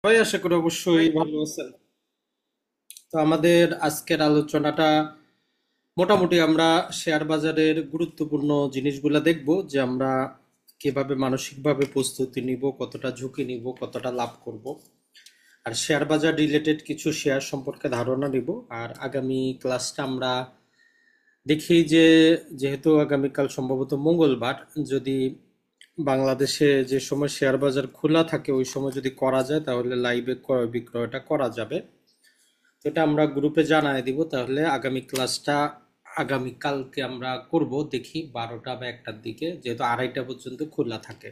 ভাই, আশা করি অবশ্যই ভালো আছেন। তো আমাদের আজকের আলোচনাটা মোটামুটি আমরা শেয়ার বাজারের গুরুত্বপূর্ণ জিনিসগুলো দেখব, যে আমরা কিভাবে মানসিকভাবে প্রস্তুতি নিব, কতটা ঝুঁকি নিব, কতটা লাভ করব। আর শেয়ার বাজার রিলেটেড কিছু শেয়ার সম্পর্কে ধারণা নিব। আর আগামী ক্লাসটা আমরা দেখি যে, যেহেতু আগামীকাল সম্ভবত মঙ্গলবার, যদি বাংলাদেশে যে সময় শেয়ার বাজার খোলা থাকে ওই সময় যদি করা যায় তাহলে লাইভে ক্রয় বিক্রয়টা করা যাবে। এটা আমরা গ্রুপে জানায় দিব। তাহলে আগামী ক্লাসটা আগামীকালকে আমরা করব, দেখি 12টা বা 1টার দিকে, যেহেতু 2:30 পর্যন্ত খোলা থাকে।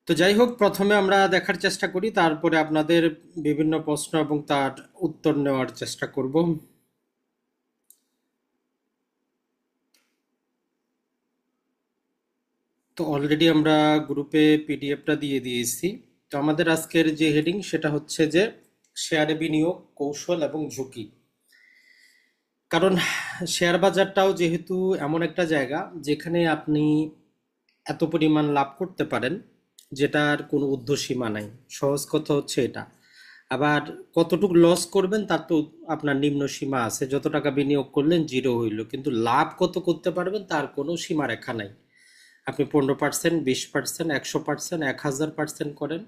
তো যাই হোক, প্রথমে আমরা দেখার চেষ্টা করি, তারপরে আপনাদের বিভিন্ন প্রশ্ন এবং তার উত্তর নেওয়ার চেষ্টা করব। তো অলরেডি আমরা গ্রুপে পিডিএফটা দিয়ে দিয়েছি। তো আমাদের আজকের যে হেডিং সেটা হচ্ছে যে শেয়ারে বিনিয়োগ কৌশল এবং ঝুঁকি। কারণ শেয়ার বাজারটাও যেহেতু এমন একটা জায়গা যেখানে আপনি এত পরিমাণ লাভ করতে পারেন, যেটার কোনো ঊর্ধ্বসীমা নাই। সহজ কথা হচ্ছে এটা। আবার কতটুকু লস করবেন তার তো আপনার নিম্ন সীমা আছে। যত টাকা বিনিয়োগ করলেন জিরো হইল, কিন্তু লাভ কত করতে পারবেন তার কোনো সীমারেখা নাই। আপনি 15%, 20%, 100%, 1000% করেন।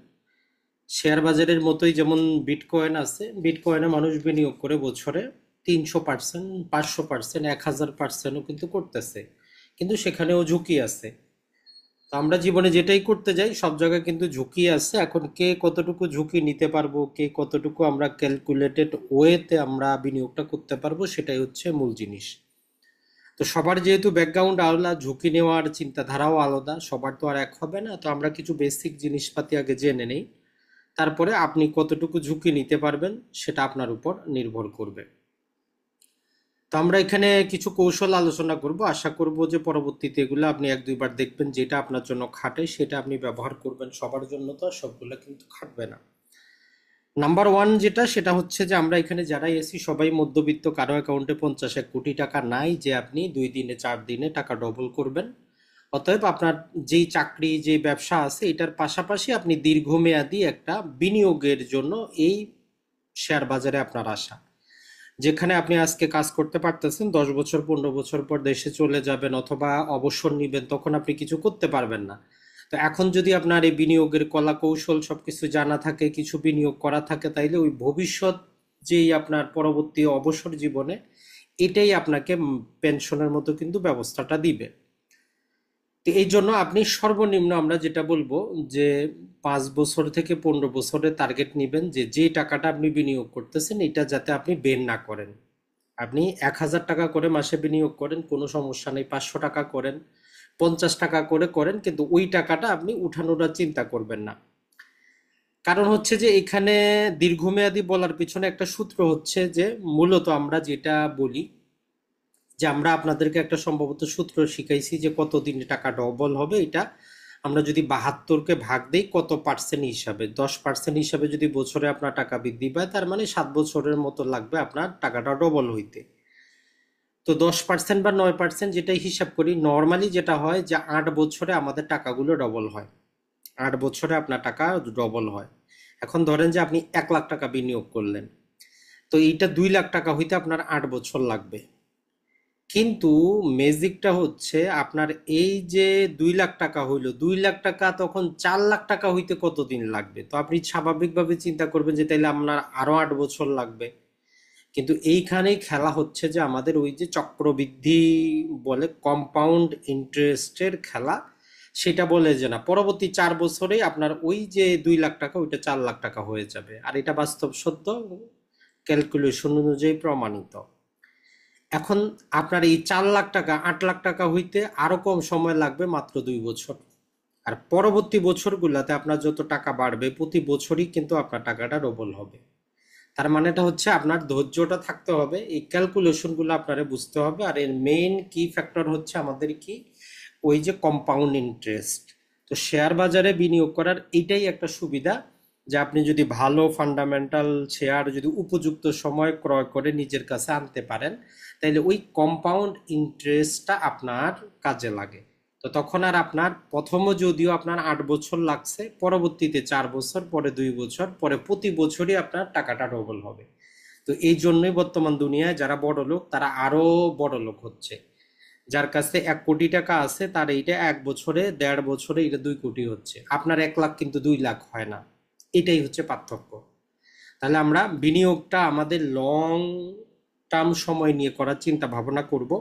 শেয়ার বাজারের মতোই যেমন বিটকয়েন আছে, বিটকয়েনে মানুষ বিনিয়োগ করে বছরে 300%, 500%, 1000%ও কিন্তু করতেছে। কিন্তু সেখানেও ঝুঁকি আছে। তো আমরা জীবনে যেটাই করতে যাই সব জায়গায় কিন্তু ঝুঁকি আছে। এখন কে কতটুকু ঝুঁকি নিতে পারবো, কে কতটুকু আমরা ক্যালকুলেটেড ওয়েতে আমরা বিনিয়োগটা করতে পারবো, সেটাই হচ্ছে মূল জিনিস। তো সবার যেহেতু ব্যাকগ্রাউন্ড আলাদা, ঝুঁকি নেওয়ার চিন্তাধারাও আলাদা, সবার তো আর এক হবে না। তো আমরা কিছু বেসিক জিনিসপাতি আগে জেনে নেই, তারপরে আপনি কতটুকু ঝুঁকি নিতে পারবেন সেটা আপনার উপর নির্ভর করবে। তো আমরা এখানে কিছু কৌশল আলোচনা করব। আশা করব যে পরবর্তীতে এগুলো আপনি 1-2 বার দেখবেন, যেটা আপনার জন্য খাটে সেটা আপনি ব্যবহার করবেন। সবার জন্য তো আর সবগুলো কিন্তু খাটবে না। নাম্বার ওয়ান যেটা, সেটা হচ্ছে যে আমরা এখানে যারাই এসি সবাই মধ্যবিত্ত। কারো অ্যাকাউন্টে 50-1 কোটি টাকা নাই যে আপনি 2 দিনে 4 দিনে টাকা ডবল করবেন। অতএব আপনার যেই চাকরি, যে ব্যবসা আছে, এটার পাশাপাশি আপনি দীর্ঘমেয়াদী একটা বিনিয়োগের জন্য এই শেয়ার বাজারে আপনার আসা। যেখানে আপনি আজকে কাজ করতে পারতেছেন, 10 বছর 15 বছর পর দেশে চলে যাবেন অথবা অবসর নিবেন, তখন আপনি কিছু করতে পারবেন না। তো এখন যদি আপনার এই বিনিয়োগের কলা কৌশল সবকিছু জানা থাকে, কিছু বিনিয়োগ করা থাকে, তাইলে ওই ভবিষ্যৎ যেই আপনার পরবর্তী অবসর জীবনে এটাই আপনাকে পেনশনের মতো কিন্তু ব্যবস্থাটা দিবে। তো এই জন্য আপনি সর্বনিম্ন আমরা যেটা বলবো যে 5 বছর থেকে 15 বছরের টার্গেট নিবেন, যে যে টাকাটা আপনি বিনিয়োগ করতেছেন এটা যাতে আপনি বের না করেন। আপনি 1000 টাকা করে মাসে বিনিয়োগ করেন, কোনো সমস্যা নেই। 500 টাকা করেন, 50 টাকা করে করেন, কিন্তু ওই টাকাটা আপনি উঠানোর আর চিন্তা করবেন না। কারণ হচ্ছে যে এখানে দীর্ঘমেয়াদী বলার পিছনে একটা সূত্র হচ্ছে যে, মূলত আমরা যেটা বলি যে আমরা আপনাদেরকে একটা সম্ভবত সূত্র শিখাইছি যে কতদিনে টাকা ডবল হবে। এটা আমরা যদি 72কে ভাগ দেই কত পার্সেন্ট হিসাবে, 10% হিসাবে যদি বছরে আপনার টাকা বৃদ্ধি পায়, তার মানে 7 বছরের মতো লাগবে আপনার টাকাটা ডবল হইতে। তো 10% বা 9% যেটাই হিসাব করি, নর্মালি যেটা হয় যে 8 বছরে আমাদের টাকাগুলো ডবল হয়। 8 বছরে আপনার টাকা ডবল হয়। এখন ধরেন যে আপনি 1 লাখ টাকা বিনিয়োগ করলেন, তো এইটা 2 লাখ টাকা হইতে আপনার 8 বছর লাগবে। কিন্তু ম্যাজিকটা হচ্ছে আপনার এই যে 2 লাখ টাকা হইলো, 2 লাখ টাকা তখন 4 লাখ টাকা হইতে কতদিন লাগবে। তো আপনি স্বাভাবিকভাবে চিন্তা করবেন যে তাইলে আপনার আরো 8 বছর লাগবে। কিন্তু এইখানেই খেলা হচ্ছে যে আমাদের ওই যে চক্রবৃদ্ধি বলে, কম্পাউন্ড ইন্টারেস্টের খেলা। সেটা বলে যে না, পরবর্তী 4 বছরেই আপনার ওই যে 2 লাখ টাকা ওইটা 4 লাখ টাকা হয়ে যাবে। আর এটা বাস্তব সত্য, ক্যালকুলেশন অনুযায়ী প্রমাণিত। এখন আপনার এই 4 লাখ টাকা 8 লাখ টাকা হইতে আরো কম সময় লাগবে, মাত্র 2 বছর। আর পরবর্তী বছরগুলোতে আপনার যত টাকা বাড়বে প্রতি বছরই কিন্তু আপনার টাকাটা ডবল হবে। তার মানেটা হচ্ছে আপনার ধৈর্যটা থাকতে হবে, এই ক্যালকুলেশনগুলো আপনারে বুঝতে হবে। আর এর মেইন কি ফ্যাক্টর হচ্ছে আমাদের কি, ওই যে কম্পাউন্ড ইন্টারেস্ট। তো শেয়ার বাজারে বিনিয়োগ করার এইটাই একটা সুবিধা, যে আপনি যদি ভালো ফান্ডামেন্টাল শেয়ার যদি উপযুক্ত সময় ক্রয় করে নিজের কাছে আনতে পারেন, তাইলে ওই কম্পাউন্ড ইন্টারেস্টটা আপনার কাজে লাগে। তো তো তখন আর আপনার প্রথমে যদিও আপনার 8 বছর লাগছে, পরবর্তীতে 4 বছর, পরে 2 বছর, পরে প্রতি বছরই আপনার টাকাটা ডবল হবে। তো এই জন্যই বর্তমান দুনিয়ায় যারা বড় লোক তারা আরো বড় লোক হচ্ছে। যার কাছে 1 কোটি টাকা আছে তার এইটা 1 বছরে, 1.5 বছরে এটা 2 কোটি হচ্ছে। আপনার 1 লাখ কিন্তু 2 লাখ হয় না। এটাই হচ্ছে পার্থক্য। তাহলে আমরা বিনিয়োগটা আমাদের লং টার্ম সময় নিয়ে করার চিন্তা ভাবনা করব।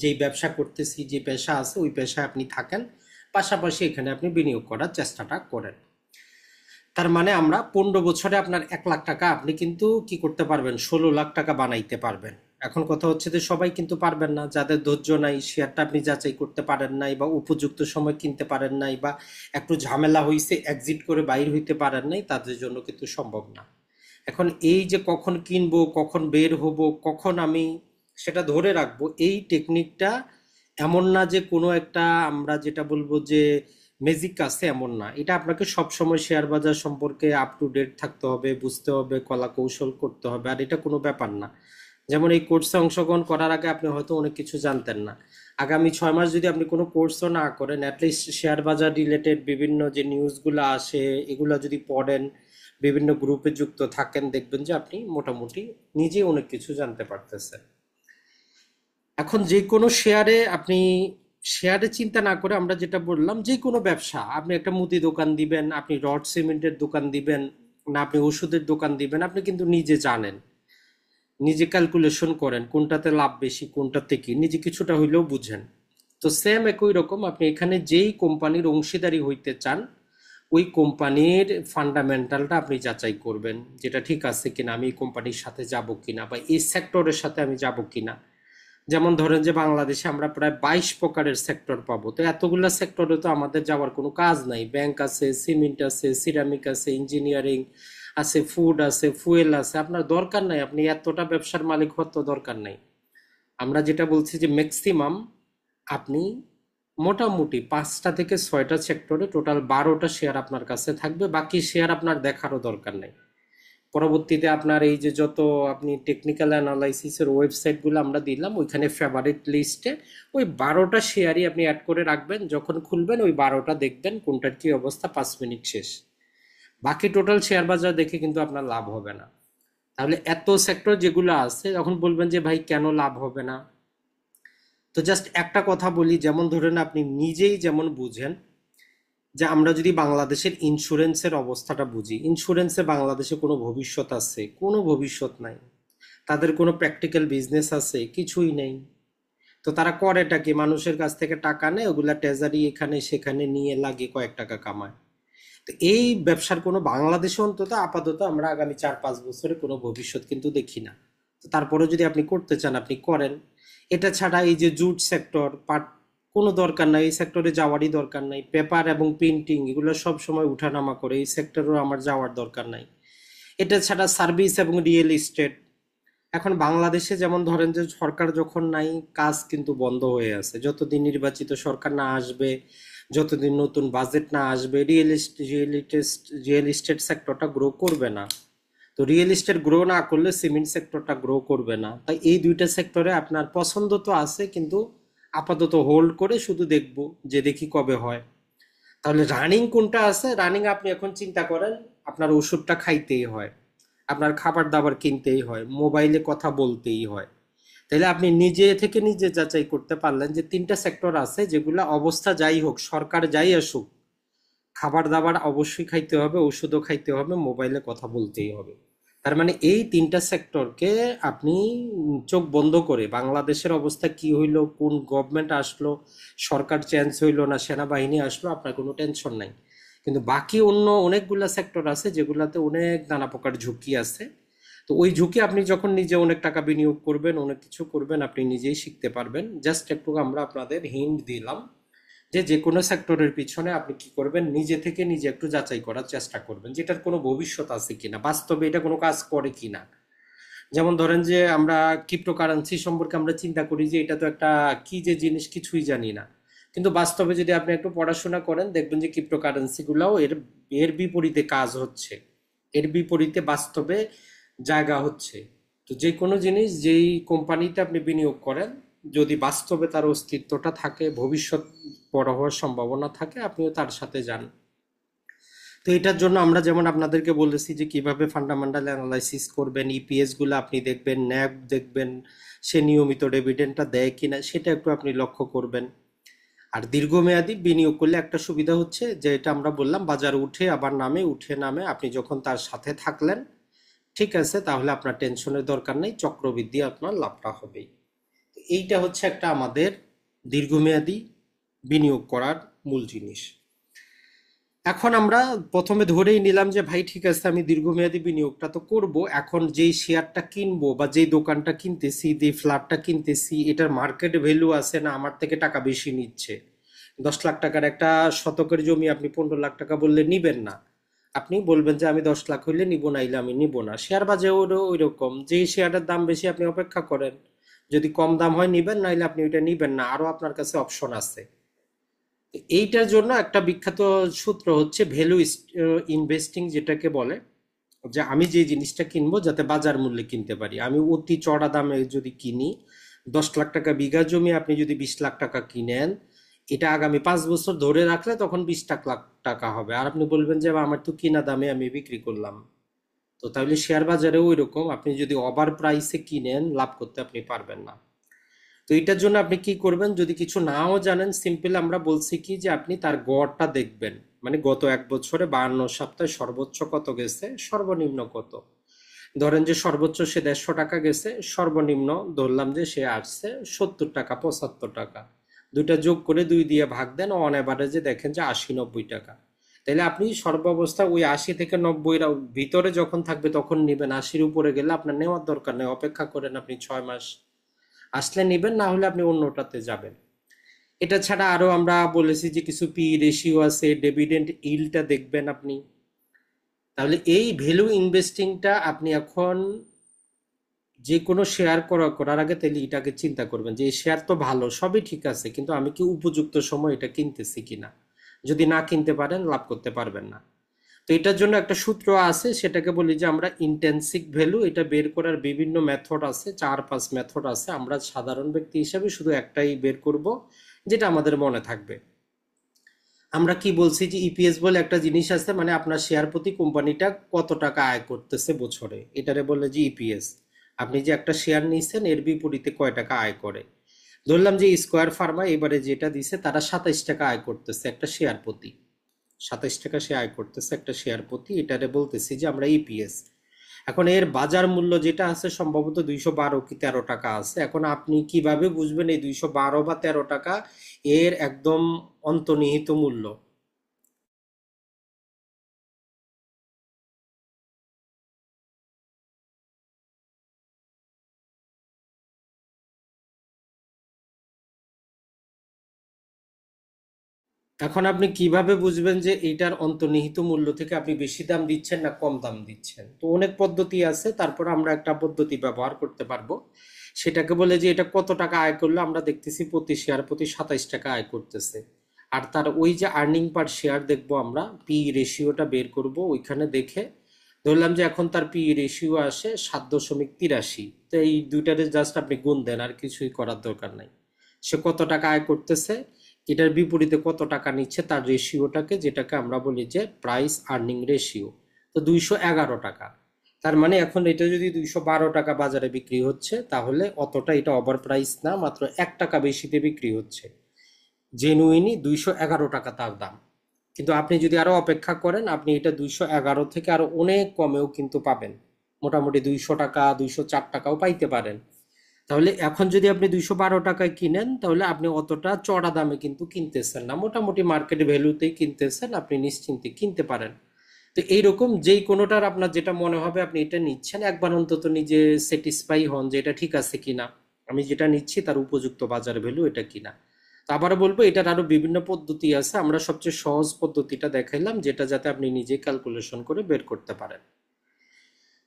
যেই ব্যবসা করতেছি, যে পেশা আছে ওই পেশায় আপনি থাকেন, পাশাপাশি এখানে আপনি বিনিয়োগ করার চেষ্টাটা করেন। তার মানে আমরা 15 বছরে আপনার 1 লাখ টাকা আপনি কিন্তু কি করতে পারবেন, 16 লাখ টাকা বানাইতে পারবেন। এখন কথা হচ্ছে যে সবাই কিন্তু পারবেন না, যাদের ধৈর্য নাই, শেয়ারটা আপনি যাচাই করতে পারেন নাই, বা উপযুক্ত সময় কিনতে পারেন নাই, বা একটু ঝামেলা হয়েছে এক্সিট করে বাইর হইতে পারেন নাই, তাদের জন্য কিন্তু সম্ভব না। এখন এই যে কখন কিনবো, কখন বের হব, কখন আমি সেটা ধরে রাখবো, এই টেকনিকটা এমন না যে কোনো একটা আমরা যেটা বলবো যে ম্যাজিক আছে, এমন না। এটা আপনাকে সবসময় শেয়ার বাজার সম্পর্কে আপ টু ডেট থাকতে হবে, বুঝতে হবে, কলা কৌশল করতে হবে। আর এটা কোনো ব্যাপার না। যেমন এই কোর্সে অংশগ্রহণ করার আগে আপনি হয়তো অনেক কিছু জানতেন না। আগামী 6 মাস যদি আপনি কোনো কোর্সও না করেন, অ্যাটলিস্ট শেয়ার বাজার রিলেটেড বিভিন্ন যে নিউজগুলো আসে এগুলো যদি পড়েন, বিভিন্ন গ্রুপে যুক্ত থাকেন, দেখবেন যে আপনি মোটামুটি নিজেই অনেক কিছু জানতে পারতেছেন। এখন যে কোনো শেয়ারে আপনি শেয়ারে চিন্তা না করে আমরা যেটা বললাম, যে কোনো ব্যবসা, আপনি একটা মুদি দোকান দিবেন, আপনি রড সিমেন্টের দোকান দিবেন, না আপনি ওষুধের দোকান দিবেন, আপনি কিন্তু নিজে জানেন, নিজে ক্যালকুলেশন করেন কোনটাতে লাভ বেশি, কোনটাতে কি, নিজে কিছুটা হইলেও বুঝেন। তো সেম একই রকম আপনি এখানে যেই কোম্পানির অংশীদারি হইতে চান, ওই কোম্পানির ফান্ডামেন্টালটা আপনি যাচাই করবেন, যেটা ঠিক আছে কিনা, আমি এই কোম্পানির সাথে যাব কিনা, বা এই সেক্টরের সাথে আমি যাব কিনা। যেমন ধরেন যে বাংলাদেশে আমরা প্রায় 22 প্রকারের সেক্টর পাবো, তো এতগুলা সেক্টরে তো আমাদের যাওয়ার কোনো কাজ নাই। ব্যাংক আছে, সিমেন্ট আছে, সিরামিক আছে, ইঞ্জিনিয়ারিং আছে, ফুড আছে, ফুয়েল আছে, আপনার দরকার নাই, আপনি এতটা ব্যবসার মালিক হওয়ার তো দরকার নাই। আমরা যেটা বলছি যে ম্যাক্সিমাম আপনি মোটামুটি 5টা থেকে 6টা সেক্টরে টোটাল 12টা শেয়ার আপনার কাছে থাকবে, বাকি শেয়ার আপনার দেখারও দরকার নেই। পরবর্তীতে আপনার এই যে যত আপনি টেকনিক্যাল অ্যানালাইসিসের ওয়েবসাইটগুলো আমরা দিলাম, ওইখানে ফেভারিট লিস্টে ওই 12টা শেয়ারই আপনি অ্যাড করে রাখবেন। যখন খুলবেন ওই 12টা দেখবেন কোনটার কি অবস্থা, 5 মিনিট শেষ। বাকি টোটাল শেয়ার বাজার দেখে কিন্তু আপনার লাভ হবে না। তাহলে এত সেক্টর যেগুলো আছে, যখন বলবেন যে ভাই কেন লাভ হবে না, তো জাস্ট একটা কথা বলি, যেমন ধরেন আপনি নিজেই যেমন বুঝেন যে আমরা যদি বাংলাদেশের ইন্স্যুরেন্সের অবস্থাটা বুঝি, ইন্স্যুরেন্সে বাংলাদেশে কোনো ভবিষ্যৎ আছে? কোনো ভবিষ্যৎ নাই। তাদের কোনো প্র্যাকটিক্যাল বিজনেস আছে? কিছুই নেই। তো তারা করেটা কি? মানুষের কাছ থেকে টাকা নেয়, ওগুলা ট্রেজারি এখানে সেখানে নিয়ে লাগে কয়েক টাকা কামায়। তো এই ব্যবসার কোনো বাংলাদেশে অন্তত আপাতত আমরা আগামী 4-5 বছরে কোনো ভবিষ্যৎ কিন্তু দেখি না। তো তারপরে যদি আপনি করতে চান আপনি করেন। এটা ছাড়া এই যে জুট সেক্টর, পাট, কোনো দরকার নাই, এই সেক্টরে যাওয়ারই দরকার নাই। পেপার এবং প্রিন্টিং এগুলো সব সময় উঠানামা করে, এই সেক্টরেও আমার যাওয়ার দরকার নাই। এটা ছাড়া সার্ভিস এবং রিয়েল এস্টেট, এখন বাংলাদেশে যেমন ধরেন যে সরকার যখন নাই, কাজ কিন্তু বন্ধ হয়ে আছে। যতদিন নির্বাচিত সরকার না আসবে, যতদিন নতুন বাজেট না আসবে, রিয়েল এস্টেট সেক্টরটা গ্রো করবে না। তো রিয়েল এস্টেট গ্রো না করলে সিমেন্ট সেক্টরটা গ্রো করবে না। তাই এই দুইটা সেক্টরে আপনার পছন্দ তো আছে, কিন্তু আপাতত হোল্ড করে শুধু দেখবো, যে দেখি কবে হয়। তাহলে রানিং কোনটা আছে? রানিং আপনি এখন চিন্তা করেন, আপনার ওষুধটা খাইতেই হয়, আপনার খাবার দাবার কিনতেই হয়, মোবাইলে কথা বলতেই হয়। তাহলে আপনি নিজে থেকে নিজে যাচাই করতে পারলেন যে 3টা সেক্টর আছে যেগুলা অবস্থা যাই হোক, সরকার যাই আসুক, খাবার দাবার অবশ্যই খাইতে হবে, ওষুধও খাইতে হবে, মোবাইলে কথা বলতেই হবে। তার মানে এই 3টা সেক্টরকে আপনি চোখ বন্ধ করে, বাংলাদেশের অবস্থা কি হইলো, কোন গভর্নমেন্ট আসলো, সরকার চেঞ্জ হইলো না সেনাবাহিনী আসলো, আপনার কোনো টেনশন নাই। কিন্তু বাকি অন্য অনেকগুলা সেক্টর আছে যেগুলাতে অনেক নানা প্রকার ঝুঁকি আছে। তো ওই ঝুঁকি আপনি যখন নিজে অনেক টাকা বিনিয়োগ করবেন, অনেক কিছু করবেন, আপনি নিজেই শিখতে পারবেন। জাস্ট একটু আমরা আপনাদের হিন্ট দিলাম যে যে কোনো সেক্টরের পিছনে আপনি কি করবেন, নিজে থেকে নিজে একটু যাচাই করার চেষ্টা করবেন যেটার কোনো ভবিষ্যৎ আছে কিনা, বাস্তবে এটা কোনো কাজ করে কিনা। যেমন ধরেন যে আমরা ক্রিপ্টোকারেন্সি সম্পর্কে আমরা চিন্তা করি যে এটা তো একটা কি যে জিনিস, কিছুই জানি না। কিন্তু বাস্তবে যদি আপনি একটু পড়াশোনা করেন, দেখবেন যে ক্রিপ্টোকারেন্সি গুলাও এর এর বিপরীতে কাজ হচ্ছে, এর বিপরীতে বাস্তবে জায়গা হচ্ছে। তো যে কোনো জিনিস, যেই কোম্পানিতে আপনি বিনিয়োগ করেন, যদি বাস্তবে তার অস্তিত্বটা থাকে, ভবিষ্যৎ বড় হওয়ার সম্ভাবনা থাকে, আপনিও তার সাথে যান। তো এটার জন্য আমরা যেমন আপনাদেরকে বলেছি যে কিভাবে ফান্ডামেন্টাল অ্যানালাইসিস করবেন, ইপিএস গুলো আপনি দেখবেন, ন্যাব দেখবেন, সে নিয়মিত ডিভিডেন্ডটা দেয় কিনা সেটা একটু আপনি লক্ষ্য করবেন। আর দীর্ঘমেয়াদী বিনিয়োগ করলে একটা সুবিধা হচ্ছে যে এটা আমরা বললাম, বাজার উঠে আবার নামে, উঠে নামে, আপনি যখন তার সাথে থাকলেন ঠিক আছে, তাহলে আপনার টেনশনের দরকার নেই, চক্রবৃদ্ধি আপনার লাভটা হবেই। এইটা হচ্ছে একটা আমাদের দীর্ঘমেয়াদী বিনিয়োগ করার মূল জিনিস। এখন আমরা প্রথমে ধরেই নিলাম যে ভাই ঠিক আছে, আমি দীর্ঘমেয়াদী বিনিয়োগটা তো করব, এখন যেই শেয়ারটা কিনবো বা যেই দোকানটা কিনতেছি, যেই ফ্ল্যাটটা কিনতেছি, এটার মার্কেট ভ্যালু আছে না আমার থেকে টাকা বেশি নিচ্ছে। 10 লাখ টাকার একটা শতকের জমি আপনি 15 লাখ টাকা বললে নিবেন না, আপনি বলবেন যে আমি 10 লাখ হইলে নিব, নাইলে আমি নিব না। শেয়ার বাজারেও ওই রকম, যেই শেয়ারের দাম বেশি আপনি অপেক্ষা করেন, যদি কম দাম হয় নিবেন, নাইলে আপনি ওইটা নিবেন না, আরো আপনার কাছে অপশন আছে। এইটার জন্য একটা বিখ্যাত সূত্র হচ্ছে ভ্যালু ইনভেস্টিং, যেটাকে বলে যে আমি যে জিনিসটা কিনবো যাতে বাজার মূল্যে কিনতে পারি। আমি অতি চড়া দামে যদি কিনি, 10 লাখ টাকা বিঘা জমি আপনি যদি 20 লাখ টাকা কিনেন, এটা আগামী 5 বছর ধরে রাখলে তখন 20 লাখ টাকা হবে, আর আপনি বলবেন যে আমার তো কিনা দামে আমি বিক্রি করলাম। তো তাহলে শেয়ার বাজারে ওই রকম, আপনি যদি ওভার প্রাইসে কিনেন লাভ করতে আপনি পারবেন না। তো এটার জন্য আপনি কি করবেন, যদি কিছু নাও জানেন, সিম্পল আমরা বলছি কি যে আপনি তার গড়টা দেখবেন, মানে গত 1 বছরে 52 সপ্তাহে সর্বোচ্চ কত গেছে, সর্বনিম্ন কত। ধরেন যে সর্বোচ্চ সে 150 টাকা গেছে, সর্বনিম্ন ধরলাম যে সে আসছে 70 টাকা, 75 টাকা, দুইটা যোগ করে 2 দিয়ে ভাগ দেন, অন এভারেজে দেখেন যে 80-90 টাকা। তাহলে আপনি সর্বাবস্থা ওই 80 থেকে 90 ভিতরে যখন থাকবে তখন নেবেন, 80-র উপরে গেলে আপনার নেওয়ার দরকার নেই, অপেক্ষা করেন আপনি 6 মাস, আসলে নেবেন, না হলে আপনি অন্যটাতে যাবেন। এটা ছাড়া আরো আমরা বলেছি যে কিছু পি রেশিও আছে, ডিভিডেন্ড ইল্ডটা দেখবেন আপনি। তাহলে এই ভ্যালু ইনভেস্টিংটা আপনি এখন যে কোনো শেয়ার করার আগে তাহলে এটাকে চিন্তা করবেন যে এই শেয়ার তো ভালো, সবই ঠিক আছে, কিন্তু আমি কি উপযুক্ত সময় এটা কিনতেছি কিনা। যদি না কিনতে পারেন লাভ করতে পারবেন না। তো এটার জন্য একটা সূত্র আছে, সেটাকে বলি যে আমরা ইন্টেন্সিক ভ্যালু। এটা বের করার বিভিন্ন মেথড আছে, 4-5 মেথড আছে, আমরা সাধারণ ব্যক্তি হিসাবে শুধু একটাই বের করব যেটা আমাদের মনে থাকবে। আমরা কি বলছি যে ইপিএস বলে একটা জিনিস আছে, মানে আপনার শেয়ার প্রতি কোম্পানিটা কত টাকা আয় করতেছে বছরে, এটারে বলে যে ইপিএস। আপনি যে একটা শেয়ার নিছেন এর বিপরীতে কয় টাকা আয় করে। ধরলাম যে স্কোয়ার ফার্মা এবারে যেটা দিছে তারা 27 টাকা আয় করতেছে একটা শেয়ার প্রতি, 27 টাকা সে আয় করতেছে একটা শেয়ার প্রতি, এটারে বলতেছি যে আমরা ইপিএস। এখন এর বাজার মূল্য যেটা আছে সম্ভবত 212 কি 13 টাকা আছে। এখন আপনি কিভাবে বুঝবেন এই 212 বা 13 টাকা এর একদম অন্তর্নিহিত মূল্য। এখন আপনি কিভাবে বুঝবেন যে এইটার অন্তর্নিহিত মূল্য থেকে আপনি বেশি দাম দিচ্ছেন না কম দাম দিচ্ছেন। তো অনেক পদ্ধতি আছে, তারপর আমরা একটা পদ্ধতি ব্যবহার করতে পারবো, সেটাকে বলে যে এটা কত টাকা আয় করলো। আমরা দেখতেছি প্রতি শেয়ার প্রতি 27 টাকা আয় করতেছে, আর তার ওই যে আর্নিং পার শেয়ার দেখবো, আমরা পি রেশিওটা বের করব ওইখানে দেখে। ধরলাম যে এখন তার পি রেশিও আসে 7.83, তো এই দুইটারে জাস্ট আপনি গুণ দেন, আর কিছুই করার দরকার নাই। সে কত টাকা আয় করতেছে, এটার বিপরীতে কত টাকা নিচ্ছে তার রেশিওটাকে, যেটাকে আমরা বলি যে প্রাইস আর্নিং রেশিও। তো 211 টাকা, তার মানে এখন এটা যদি 212 টাকা বাজারে বিক্রি হচ্ছে, তাহলে অতটা এটা ওভার প্রাইস না, মাত্র 1 টাকা বেশিতে বিক্রি হচ্ছে। জেনুইনই 211 টাকা তার দাম। কিন্তু আপনি যদি আরো অপেক্ষা করেন, আপনি এটা 211 থেকে আরো অনেক কমেও কিন্তু পাবেন, মোটামুটি 200 টাকা 204 টাকাও পাইতে পারেন। তাহলে এখন যদি আপনি 212 টাকায় কিনেন, তাহলে আপনি অতটা চড়া দামে কিন্তু কিনতেছেন না, মোটামুটি মার্কেট ভ্যালুতেই কিনতেছেন, আপনি নিশ্চিন্তে কিনতে পারেন। তো এইরকম যেই কোনোটার আপনার যেটা মনে হবে আপনি এটা নিচ্ছেন, একবার অন্তত নিজে স্যাটিসফাই হন যে এটা ঠিক আছে কিনা, আমি যেটা নিচ্ছি তার উপযুক্ত বাজার ভ্যালু এটা কিনা। তো আবারও বলবো, এটার আরো বিভিন্ন পদ্ধতি আছে, আমরা সবচেয়ে সহজ পদ্ধতিটা দেখাইলাম, যেটা যাতে আপনি নিজে ক্যালকুলেশন করে বের করতে পারেন।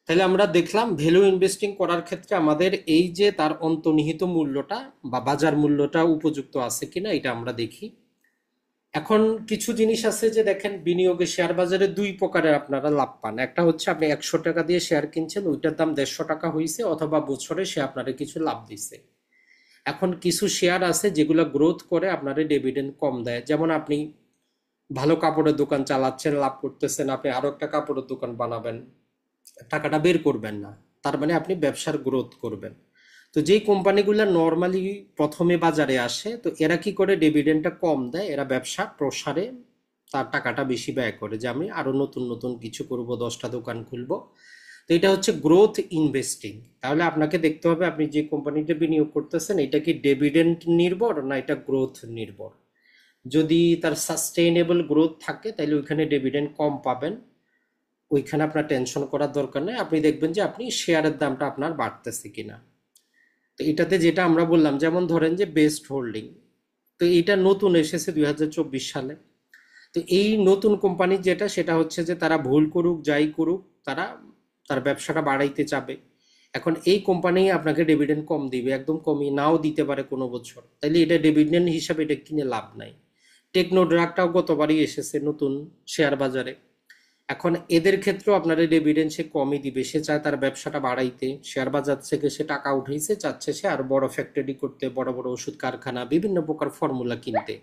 তাহলে আমরা দেখলাম ভ্যালু ইনভেস্টিং করার ক্ষেত্রে আমাদের এই যে তার অন্তর্নিহিত মূল্যটা বা বাজার মূল্যটা উপযুক্ত আছে কিনা এটা আমরা দেখি। এখন কিছু জিনিস আছে যে দেখেন, বিনিয়োগে শেয়ার বাজারে দুই প্রকারের আপনারা লাভ পান। একটা হচ্ছে আপনি 100 টাকা দিয়ে শেয়ার কিনছেন, ওইটার দাম 150 টাকা হয়েছে, অথবা বছরে সে আপনারা কিছু লাভ দিছে। এখন কিছু শেয়ার আছে যেগুলো গ্রোথ করে আপনার ডিভিডেন্ড কম দেয়, যেমন আপনি ভালো কাপড়ের দোকান চালাচ্ছেন, লাভ করতেছেন, আপনি আরো একটা কাপড়ের দোকান বানাবেন, টাকাটা বের করবেন না, তার মানে আপনি ব্যবসার গ্রোথ করবেন। তো যেই কোম্পানিগুলো নর্মালি প্রথমে বাজারে আসে, তো এরা কি করে ডিভিডেন্ডটা কম দেয়, এরা ব্যবসা প্রসারে তার টাকাটা বেশি ব্যয় করে, যে আমি আরো নতুন নতুন কিছু করব, 10টা দোকান খুলবো। তো এটা হচ্ছে গ্রোথ ইনভেস্টিং। তাহলে আপনাকে দেখতে হবে আপনি যে কোম্পানিতে বিনিয়োগ করতেছেন এটা কি ডিভিডেন্ড নির্ভর না এটা গ্রোথ নির্ভর। যদি তার সাস্টেইনেবল গ্রোথ থাকে তাহলে ওইখানে ডিভিডেন্ড কম পাবেন, ওইখানে আপনার টেনশন করার দরকার নেই, আপনি দেখবেন যে আপনি শেয়ারের দামটা আপনার বাড়তেছে কিনা। তো এটাতে যেটা আমরা বললাম, যেমন ধরেন যে বেস্ট হোল্ডিং, তো এটা নতুন এসেছে 2024 সালে। তো এই নতুন কোম্পানি যেটা, সেটা হচ্ছে যে তারা ভুল করুক যাই করুক, তারা তার ব্যবসাটা বাড়াইতে চাবে। এখন এই কোম্পানি আপনাকে ডিভিডেন্ড কম দিবে, একদম কমই নাও দিতে পারে কোনো বছর, তাইলে এটা ডিভিডেন্ড হিসাবে এটা কিনে লাভ নাই। টেকনো ড্রাগটাও গতবারই এসেছে নতুন শেয়ার বাজারে। এখন এদের ক্ষেত্রেও আপনার ডিভিডেন্ড সে কমই দিবে, সে চায় তার ব্যবসাটা বাড়াইতে, শেয়ার বাজার থেকে সে টাকা উঠাইছে, চাচ্ছে সে আরো বড় ফ্যাক্টরি করতে, বড় বড় ওষুধ কারখানা, বিভিন্ন প্রকার ফর্মুলা কিনতে।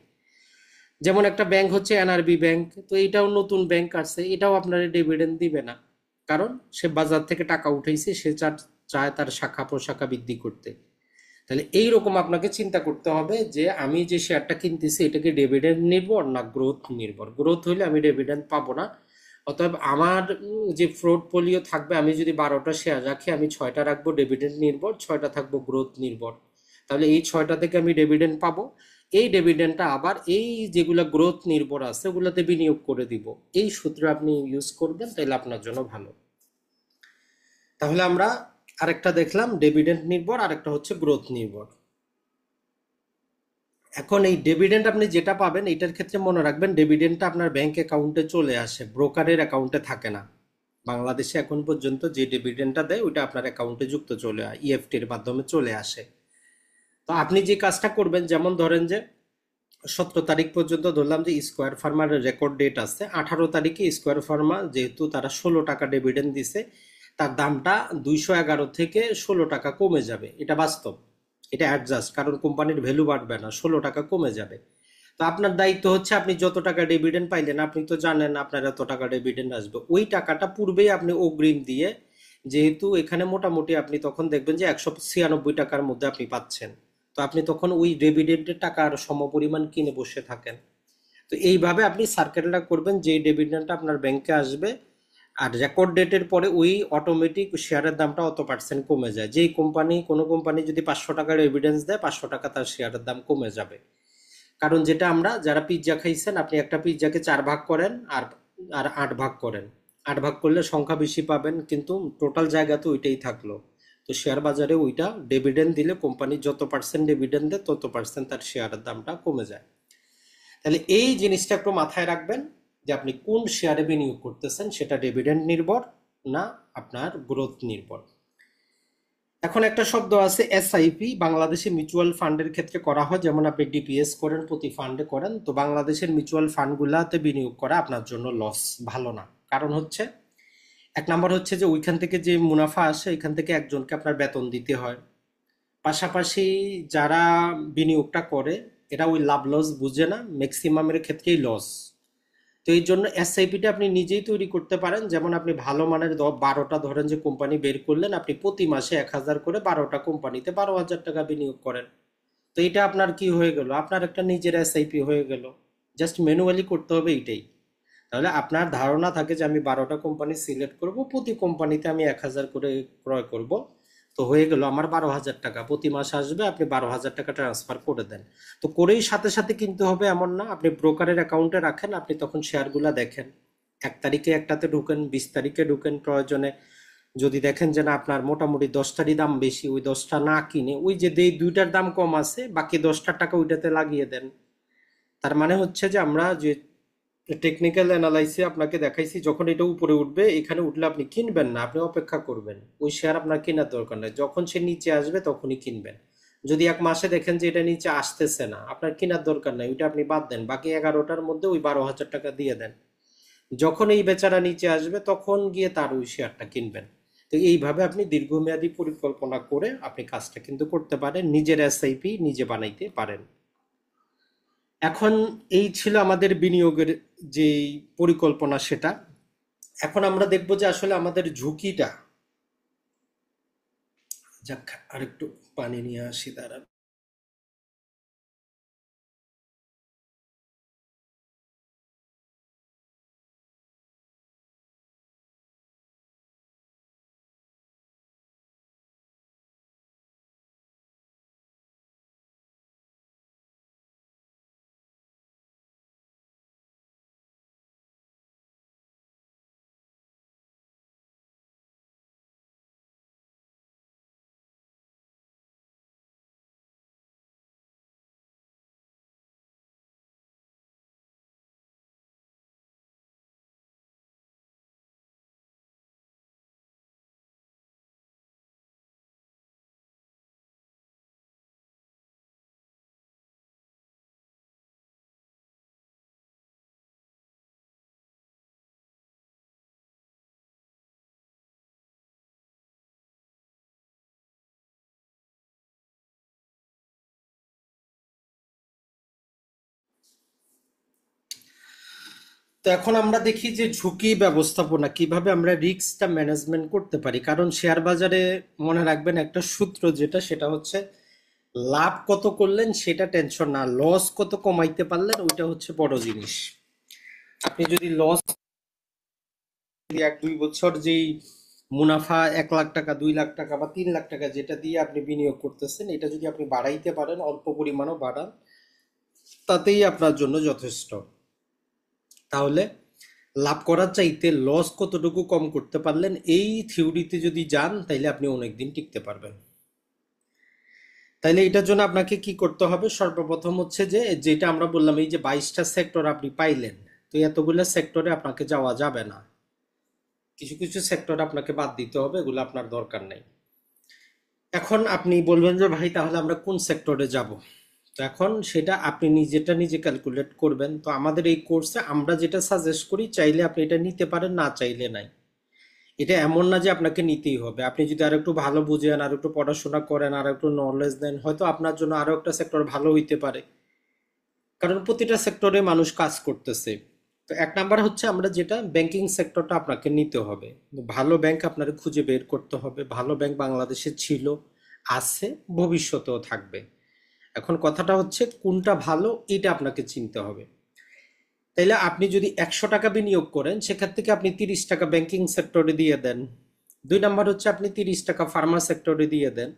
যেমন একটা ব্যাংক হচ্ছে এনআরবি ব্যাংক, তো এটাও নতুন ব্যাংক আসছে, এটাও আপনার ডিভিডেন্ড দিবে না, কারণ সে বাজার থেকে টাকা উঠাইছে, সে চায় তার শাখা প্রশাখা বৃদ্ধি করতে। তাহলে এইরকম আপনাকে চিন্তা করতে হবে যে আমি যে শেয়ারটা কিনতেছি এটাকে ডিভিডেন্ড নির্ভর না গ্রোথ নির্ভর। গ্রোথ হইলে আমি ডিভিডেন্ড পাবো না। অতএব আমার যে পোর্টফোলিও থাকবে, আমি যদি 12টা শেয়ার রাখি, আমি 6টা রাখবো ডিভিডেন্ড নির্ভর, 6টা থাকবো গ্রোথ নির্ভর। তাহলে এই 6টা থেকে আমি ডিভিডেন্ড পাবো। এই ডিভিডেন্ডটা আবার এই যেগুলো গ্রোথ নির্ভর আছে ওগুলোতে বিনিয়োগ করে দিব। এই সূত্র আপনি ইউজ করবেন, তাহলে আপনার জন্য ভালো। তাহলে আমরা আরেকটা দেখলাম ডিভিডেন্ড নির্ভর, আরেকটা হচ্ছে গ্রোথ নির্ভর। এখন এই ডিভিডেন্ড আপনি যেটা পাবেন এটার ক্ষেত্রে মনে রাখবেন ডিভিডেন্ডটা আপনার ব্যাংক অ্যাকাউন্টে চলে আসে, ব্রোকারের অ্যাকাউন্টে থাকে না। বাংলাদেশে এখন পর্যন্ত যে ডিভিডেন্ডটা দেয় ওইটা আপনার অ্যাকাউন্টে যুক্ত চলে ইএফটির মাধ্যমে চলে আসে। তো আপনি যে কাজটা করবেন, যেমন ধরেন যে 17 তারিখ পর্যন্ত ধরলাম যে স্কোয়ার ফার্মার রেকর্ড ডেট আছে, 18 তারিখে স্কোয়ার ফার্মা যেহেতু তারা 16 টাকা ডিভিডেন্ড দিছে, তার দামটা 211 থেকে 16 টাকা কমে যাবে, এটা বাস্তব, এটা অ্যাডজাস্ট, কারণ কোম্পানির ভ্যালু বাড়বে না, 16 টাকা কমে যাবে। তো আপনার দায়িত্ব হচ্ছে আপনি যত টাকা ডিভিডেন্ড পাইলেন, আপনি তো জানেন আপনার এত টাকা ডিভিডেন্ড আসবে, ওই টাকাটা পূর্বেই আপনি অগ্রিম দিয়ে, যেহেতু এখানে মোটামুটি আপনি তখন দেখবেন যে 196 টাকার মধ্যে আপনি পাচ্ছেন, তো আপনি তখন ওই ডিভিডেন্ডের টাকার সমপরিমাণ কিনে বসে থাকেন। তো এইভাবে আপনি সার্কেলটা করবেন, যে ডিভিডেন্ডটা আপনার ব্যাংকে আসবে আর রেকর্ড ডেটের পরে ওই অটোমেটিক শেয়ারের দামটা অত পার্সেন্ট কমে যায়। যেই কোম্পানি, কোনো কোম্পানি যদি 500 টাকার এভিডেন্স দেয়, 500 টাকা তার শেয়ারের দাম কমে যাবে। কারণ যেটা আমরা যারা পিৎজা খাইছেন, আপনি একটা পিৎজাকে 4 ভাগ করেন আর আর 8 ভাগ করেন, 8 ভাগ করলে সংখ্যা বেশি পাবেন, কিন্তু টোটাল জায়গা তো ওইটাই থাকলো। তো শেয়ার বাজারে ওইটা ডিভিডেন্ড দিলে কোম্পানি যত পার্সেন্ট ডিভিডেন্ড দেয় তত পার্সেন্ট তার শেয়ারের দামটা কমে যায়। তাহলে এই জিনিসটা একটু মাথায় রাখবেন যে আপনি কোন শেয়ারে বিনিয়োগ করতেছেন, সেটা ডিভিডেন্ড নির্ভর না আপনার গ্রোথ নির্ভর। এখন একটা শব্দ আছে এসআইপি, বাংলাদেশে মিউচুয়াল ফান্ডের ক্ষেত্রে করা হয়, যেমন আপনি ডিপিএস করেন, প্রতি ফান্ডে করেন। তো বাংলাদেশের মিউচুয়াল ফান্ডগুলাতে বিনিয়োগ করা আপনার জন্য লস, ভালো না। কারণ হচ্ছে, এক নাম্বার হচ্ছে যে ওইখান থেকে যে মুনাফা আসে এখান থেকে একজনকে আপনার বেতন দিতে হয়, পাশাপাশি যারা বিনিয়োগটা করে এরা ওই লাভ লস বুঝে না, ম্যাক্সিমামের ক্ষেত্রেই লস। তো এই জন্য এসআইপিটা আপনি নিজেই তৈরি করতে পারেন। যেমন আপনি ভালো মানের 12টা ধরেন যে কোম্পানি বের করলেন, আপনি প্রতি মাসে 1000 করে 12টা কোম্পানিতে 12,000 টাকা বিনিয়োগ করেন। তো এটা আপনার কি হয়ে গেল, আপনার একটা নিজের এসআইপি হয়ে গেল, জাস্ট ম্যানুয়ালি করতে হবে এইটাই। তাহলে আপনার ধারণা থাকে যে আমি 12টা কোম্পানি সিলেক্ট করব, প্রতি কোম্পানিতে আমি 1000 করে ক্রয় করব, তো হয়ে গেল আমার 12,000 টাকা প্রতি মাস আসবে, আপনি 12,000 টাকা ট্রান্সফার করে দেন। তো করেই সাথে সাথে কিনতে হবে এমন না, আপনি ব্রোকারের অ্যাকাউন্টে রাখেন, আপনি তখন শেয়ারগুলা দেখেন, 1 তারিখে একটাতে ঢুকেন, 20 তারিখে ঢুকেন, প্রয়োজনে যদি দেখেন যে না আপনার মোটামুটি 10টারই দাম বেশি, ওই 10টা না কিনে ওই যে দুইটার দাম কম আছে বাকি 10টার টাকা ওইটাতে লাগিয়ে দেন। তার মানে হচ্ছে যে আমরা যে টেকনিক্যাল অ্যানালাইসিস আপনাকে দেখাইছি, যখন এটা উপরে উঠবে, এখানে উঠলে আপনি কিনবেন না, আপনি অপেক্ষা করবেন, ওই শেয়ার আপনার কেনার দরকার নেই, যখন সে নিচে আসবে তখনই কিনবেন। যদি 1 মাসে দেখেন যে এটা নিচে আসতেছে না, আপনার কেনার দরকার নাই, ওইটা আপনি বাদ দেন, বাকি 11টার মধ্যে ওই 12,000 টাকা দিয়ে দেন। যখন এই বেচারা নিচে আসবে তখন গিয়ে তার ওই শেয়ারটা কিনবেন। তো এইভাবে আপনি দীর্ঘমেয়াদী পরিকল্পনা করে আপনি কাজটা কিন্তু করতে পারেন, নিজের এসআইপি নিজে বানাইতে পারেন। এখন এই ছিল আমাদের বিনিয়োগের যে পরিকল্পনা সেটা। এখন আমরা দেখবো যে আসলে আমাদের ঝুঁকিটা, যাক আরেকটু পানি নিয়ে আসি দাঁড়া। তো এখন আমরা দেখি যে ঝুঁকি ব্যবস্থাপনা কিভাবে আমরা রিস্কটা ম্যানেজমেন্ট করতে পারি। কারণ শেয়ার বাজারে মনে রাখবেন একটা সূত্র যেটা, সেটা হচ্ছে লাভ কত করলেন সেটা টেনশন না, লস কত কমাইতে পারলেন ওইটা হচ্ছে বড় জিনিস। আপনি যদি লস 1-2 বছর যেই মুনাফা 1 লাখ টাকা, 2 লাখ টাকা বা 3 লাখ টাকা যেটা দিয়ে আপনি বিনিয়োগ করতেছেন, এটা যদি আপনি বাড়াইতে পারেন, অল্প পরিমাণও বাড়ান, তাতেই আপনার জন্য যথেষ্ট। তাহলে লাভ করার চাইতে লস কতটুকু কম করতে পারলেন এই থিওরিতে যদি যান, তাইলে আপনি অনেকদিন টিকতে পারবেন। তাইলে এটার জন্য আপনাকে কি করতে হবে? সর্বপ্রথম হচ্ছে যে, যেটা আমরা বললাম, এই যে 22টা সেক্টর আপনি পাইলেন, তো এতগুলো সেক্টরে আপনাকে যাওয়া যাবে না, কিছু কিছু সেক্টর আপনাকে বাদ দিতে হবে, এগুলো আপনার দরকার নেই। এখন আপনি বলবেন যে ভাই তাহলে আমরা কোন সেক্টরে যাব? তো এখন সেটা আপনি নিজেটা নিজে ক্যালকুলেট করবেন। তো আমাদের এই কোর্সে আমরা যেটা সাজেস্ট করি, চাইলে আপনি এটা নিতে পারেন, না চাইলে নাই। এটা এমন না যে আপনাকে নিতেই হবে। আপনি যদি আরো একটু ভালো বুঝেন, আর একটু পড়াশোনা করেন, আর একটু নলেজ দেন, হয়তো আপনার জন্য আরো একটা সেক্টর ভালো হইতে পারে। কারণ প্রতিটা সেক্টরে মানুষ কাজ করতেছে। তো এক নাম্বার হচ্ছে আমরা যেটা ব্যাংকিং সেক্টরটা আপনাকে নিতে হবে। ভালো ব্যাংক আপনাকে খুঁজে বের করতে হবে। ভালো ব্যাংক বাংলাদেশে ছিল, আছে, ভবিষ্যতেও থাকবে। এখন কথাটা হচ্ছে কোনটা ভালো এটা আপনাকে চিনতে হবে। তাইলে আপনি যদি 100 টাকা বিনিয়োগ করেন, সেখান থেকে আপনি 30 টাকা ব্যাংকিং সেক্টরে দিয়ে দেন। 2 নাম্বার হচ্ছে আপনি 30 টাকা ফার্মা সেক্টরে দিয়ে দেন।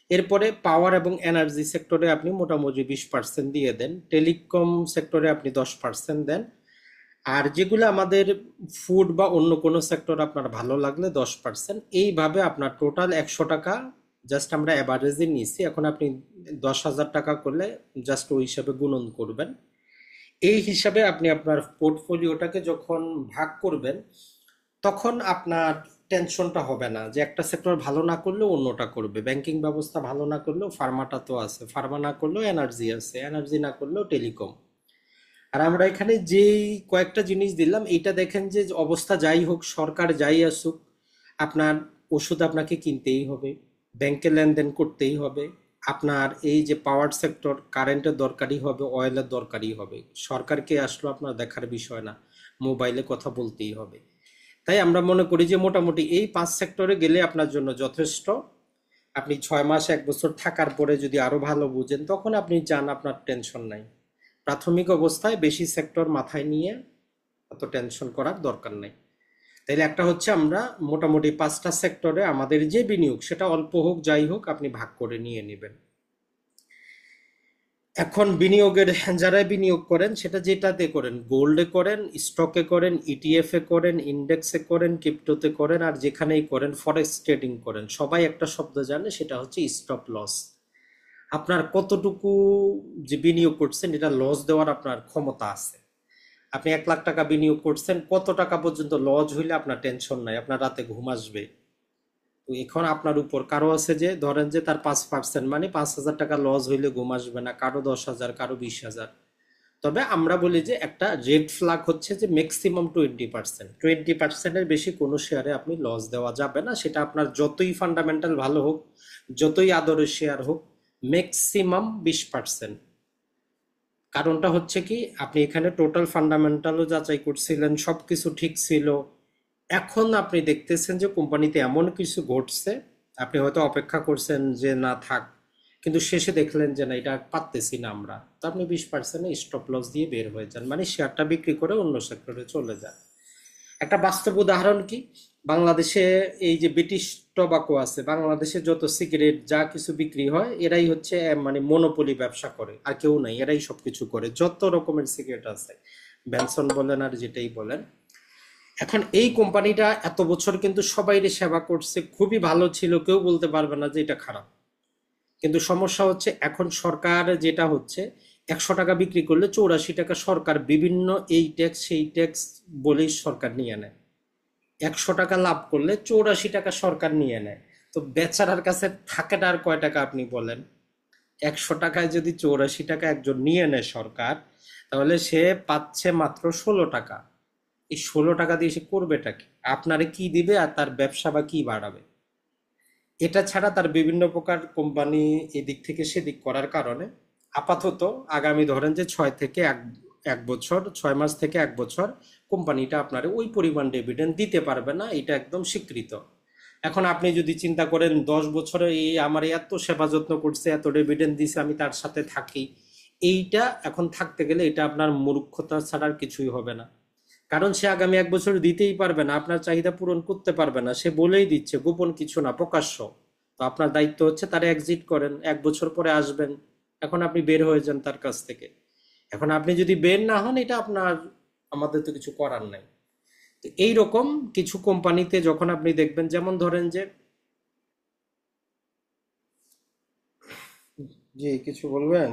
এরপরে পাওয়ার এবং এনার্জি সেক্টরে আপনি মোটামুটি 20% দিয়ে দেন। টেলিকম সেক্টরে আপনি 10% দেন। আর যেগুলো আমাদের ফুড বা অন্য কোনো সেক্টর আপনার ভালো লাগলে 10%। এইভাবে আপনার টোটাল 100 টাকা জাস্ট আমরা অ্যাভারেজে নিয়েছি। এখন আপনি 10,000 টাকা করলে জাস্ট ওই হিসাবে গুণন করবেন। এই হিসাবে আপনি আপনার পোর্টফোলিওটাকে যখন ভাগ করবেন, তখন আপনার টেনশনটা হবে না যে একটা সেক্টর ভালো না করলেও অন্যটা করবে। ব্যাংকিং ব্যবস্থা ভালো না করলেও ফার্মাটা তো আছে, ফার্মা না করলেও এনার্জি আছে, এনার্জি না করলেও টেলিকম। আর আমরা এখানে যেই কয়েকটা জিনিস দিলাম, এইটা দেখেন যে অবস্থা যাই হোক, সরকার যাই আসুক, আপনার ওষুধ আপনাকে কিনতেই হবে, ব্যাংকে লেনদেন করতেই হবে, আপনার এই যে পাওয়ার সেক্টর, কারেন্টের দরকারই হবে, অয়েলের দরকারই হবে। সরকারকে আসলো আপনার দেখার বিষয় না, মোবাইলে কথা বলতেই হবে। তাই আমরা মনে করি যে মোটামুটি এই 5 সেক্টরে গেলে আপনার জন্য যথেষ্ট। আপনি 6 মাস 1 বছর থাকার পরে যদি আরো ভালো বুঝেন, তখন আপনি যান, আপনার টেনশন নাই। প্রাথমিক অবস্থায় বেশি সেক্টর মাথায় নিয়ে অত টেনশন করার দরকার নেই। তাইলে একটা হচ্ছে আমরা মোটামুটি 5টা সেক্টরে আমাদের যে বিনিয়োগ, সেটা অল্প হোক যাই হোক, আপনি ভাগ করে নিয়ে নেবেন। এখন বিনিয়োগের, যারা বিনিয়োগ করেন সেটা যেটাতে করেন, গোল্ডে করেন, স্টকে করেন, ইটিএফ এ করেন, ইন্ডেক্সে করেন, ক্রিপ্টোতে করেন, আর যেখানেই করেন, ফরেক্স ট্রেডিং করেন, সবাই একটা শব্দ জানে, সেটা হচ্ছে স্টপ লস। আপনার কতটুকু যে বিনিয়োগ করছেন, এটা লস দেওয়ার আপনার ক্ষমতা আছে। আপনি 1 লাখ টাকা বিনিয়োগ করছেন, কত টাকা পর্যন্ত লস হইলে আপনার টেনশন নাই, আপনার রাতে ঘুম আসবে? তো এখন আপনার উপর। কারো আছে যে ধরেন যে তার 5%, মানে 5,000 টাকা লস হইলে ঘুম আসবে না, কারো 10,000, কারো 20,000। তবে আমরা বলি যে একটা রেড ফ্ল্যাগ হচ্ছে যে ম্যাক্সিমাম 20%, 20%-এর বেশি কোনো শেয়ারে আপনি লস দেওয়া যাবে না, সেটা আপনার যতই ফান্ডামেন্টাল ভালো হোক, যতই আদরের শেয়ার হোক, ম্যাক্সিমাম 20%। কারণটা হচ্ছে কি, আপনি এখানে টোটাল ফান্ডামেন্টালও যাচাই করছিলেন, সবকিছু ঠিক ছিল। এখন আপনি দেখতেছেন যে কোম্পানিতে এমন কিছু ঘটছে, আপনি হয়তো অপেক্ষা করছেন যে না থাক, কিন্তু শেষে দেখলেন যে না, এটা পারতেছি না আমরা, তো আপনি 20% স্টপ লস দিয়ে বের হয়ে যান, মানে শেয়ারটা বিক্রি করে অন্য সেক্টরে চলে যান। একটা বাস্তব উদাহরণ কি, বাংলাদেশে এই যে ব্রিটিশ টোবাকো আছে, বাংলাদেশে যত সিগারেট যা কিছু বিক্রি হয় এরাই হচ্ছে মানে মনোপলি ব্যবসা করে, আর কেউ নাই, এরাই সবকিছু করে, যত রকমের সিগারেট আছে, বেনসন বলেন আর যেটাই বলেন। এখন এই কোম্পানিটা এত বছর কিন্তু সবাইরে সেবা করছে, খুবই ভালো ছিল, কেউ বলতে পারবে না যে এটা খারাপ। কিন্তু সমস্যা হচ্ছে এখন সরকার যেটা হচ্ছে, 100 টাকা বিক্রি করলে 84 টাকা সরকার বিভিন্ন এই ট্যাক্স সেই ট্যাক্স বলেই সরকার নিয়ে নেয়। 100 টাকা লাভ করলে 84 টাকা সরকার নিয়ে নেয়। তো বেচারার কাছে থাকে আর কয় টাকা আপনি বলেন? 100 টাকায় যদি 84 টাকা একজন নিয়ে নেয় সরকার, তাহলে সে পাচ্ছে মাত্র 16 টাকা। এই 16 টাকা দিয়ে সে করবেটা কি? আপনারে কি দিবে আর তার ব্যবসা বা কি বাড়াবে? এটা ছাড়া তার বিভিন্ন প্রকার কোম্পানি এদিক থেকে সেদিক করার কারণে আপাতত আগামী ধরেন যে 6 থেকে 1 বছর, 6 মাস থেকে 1 বছর কোম্পানিটা আপনার ওই পরিমাণ ডিভিডেন্ড দিতে পারবে না, এটা একদম স্বীকৃত। এখন আপনি যদি চিন্তা করেন 10 বছরে এই আমার এত সেবা যত্ন করছে, এত ডিভিডেন্ড দিছে, আমি তার সাথে থাকি, এইটা এখন থাকতে গেলে এটা আপনার মূর্খতা ছাড়ার কিছুই হবে না। কারণ সে আগামী 1 বছর দিতেই পারবে না, আপনার চাহিদা পূরণ করতে পারবে না, সে বলেই দিচ্ছে, গোপন কিছু না, প্রকাশ্য। তো আপনার দায়িত্ব হচ্ছে তারা এক্সিট করেন, 1 বছর পরে আসবেন, এখন আপনি বের হয়ে যান তার কাছ থেকে। এখন আপনি যদি বের না হন, এটা আপনার, আমাদের তো কিছু করার নাই। তো এইরকম কিছু কোম্পানিতে যখন আপনি দেখবেন, যেমন ধরেন যে, জি কিছু বলবেন?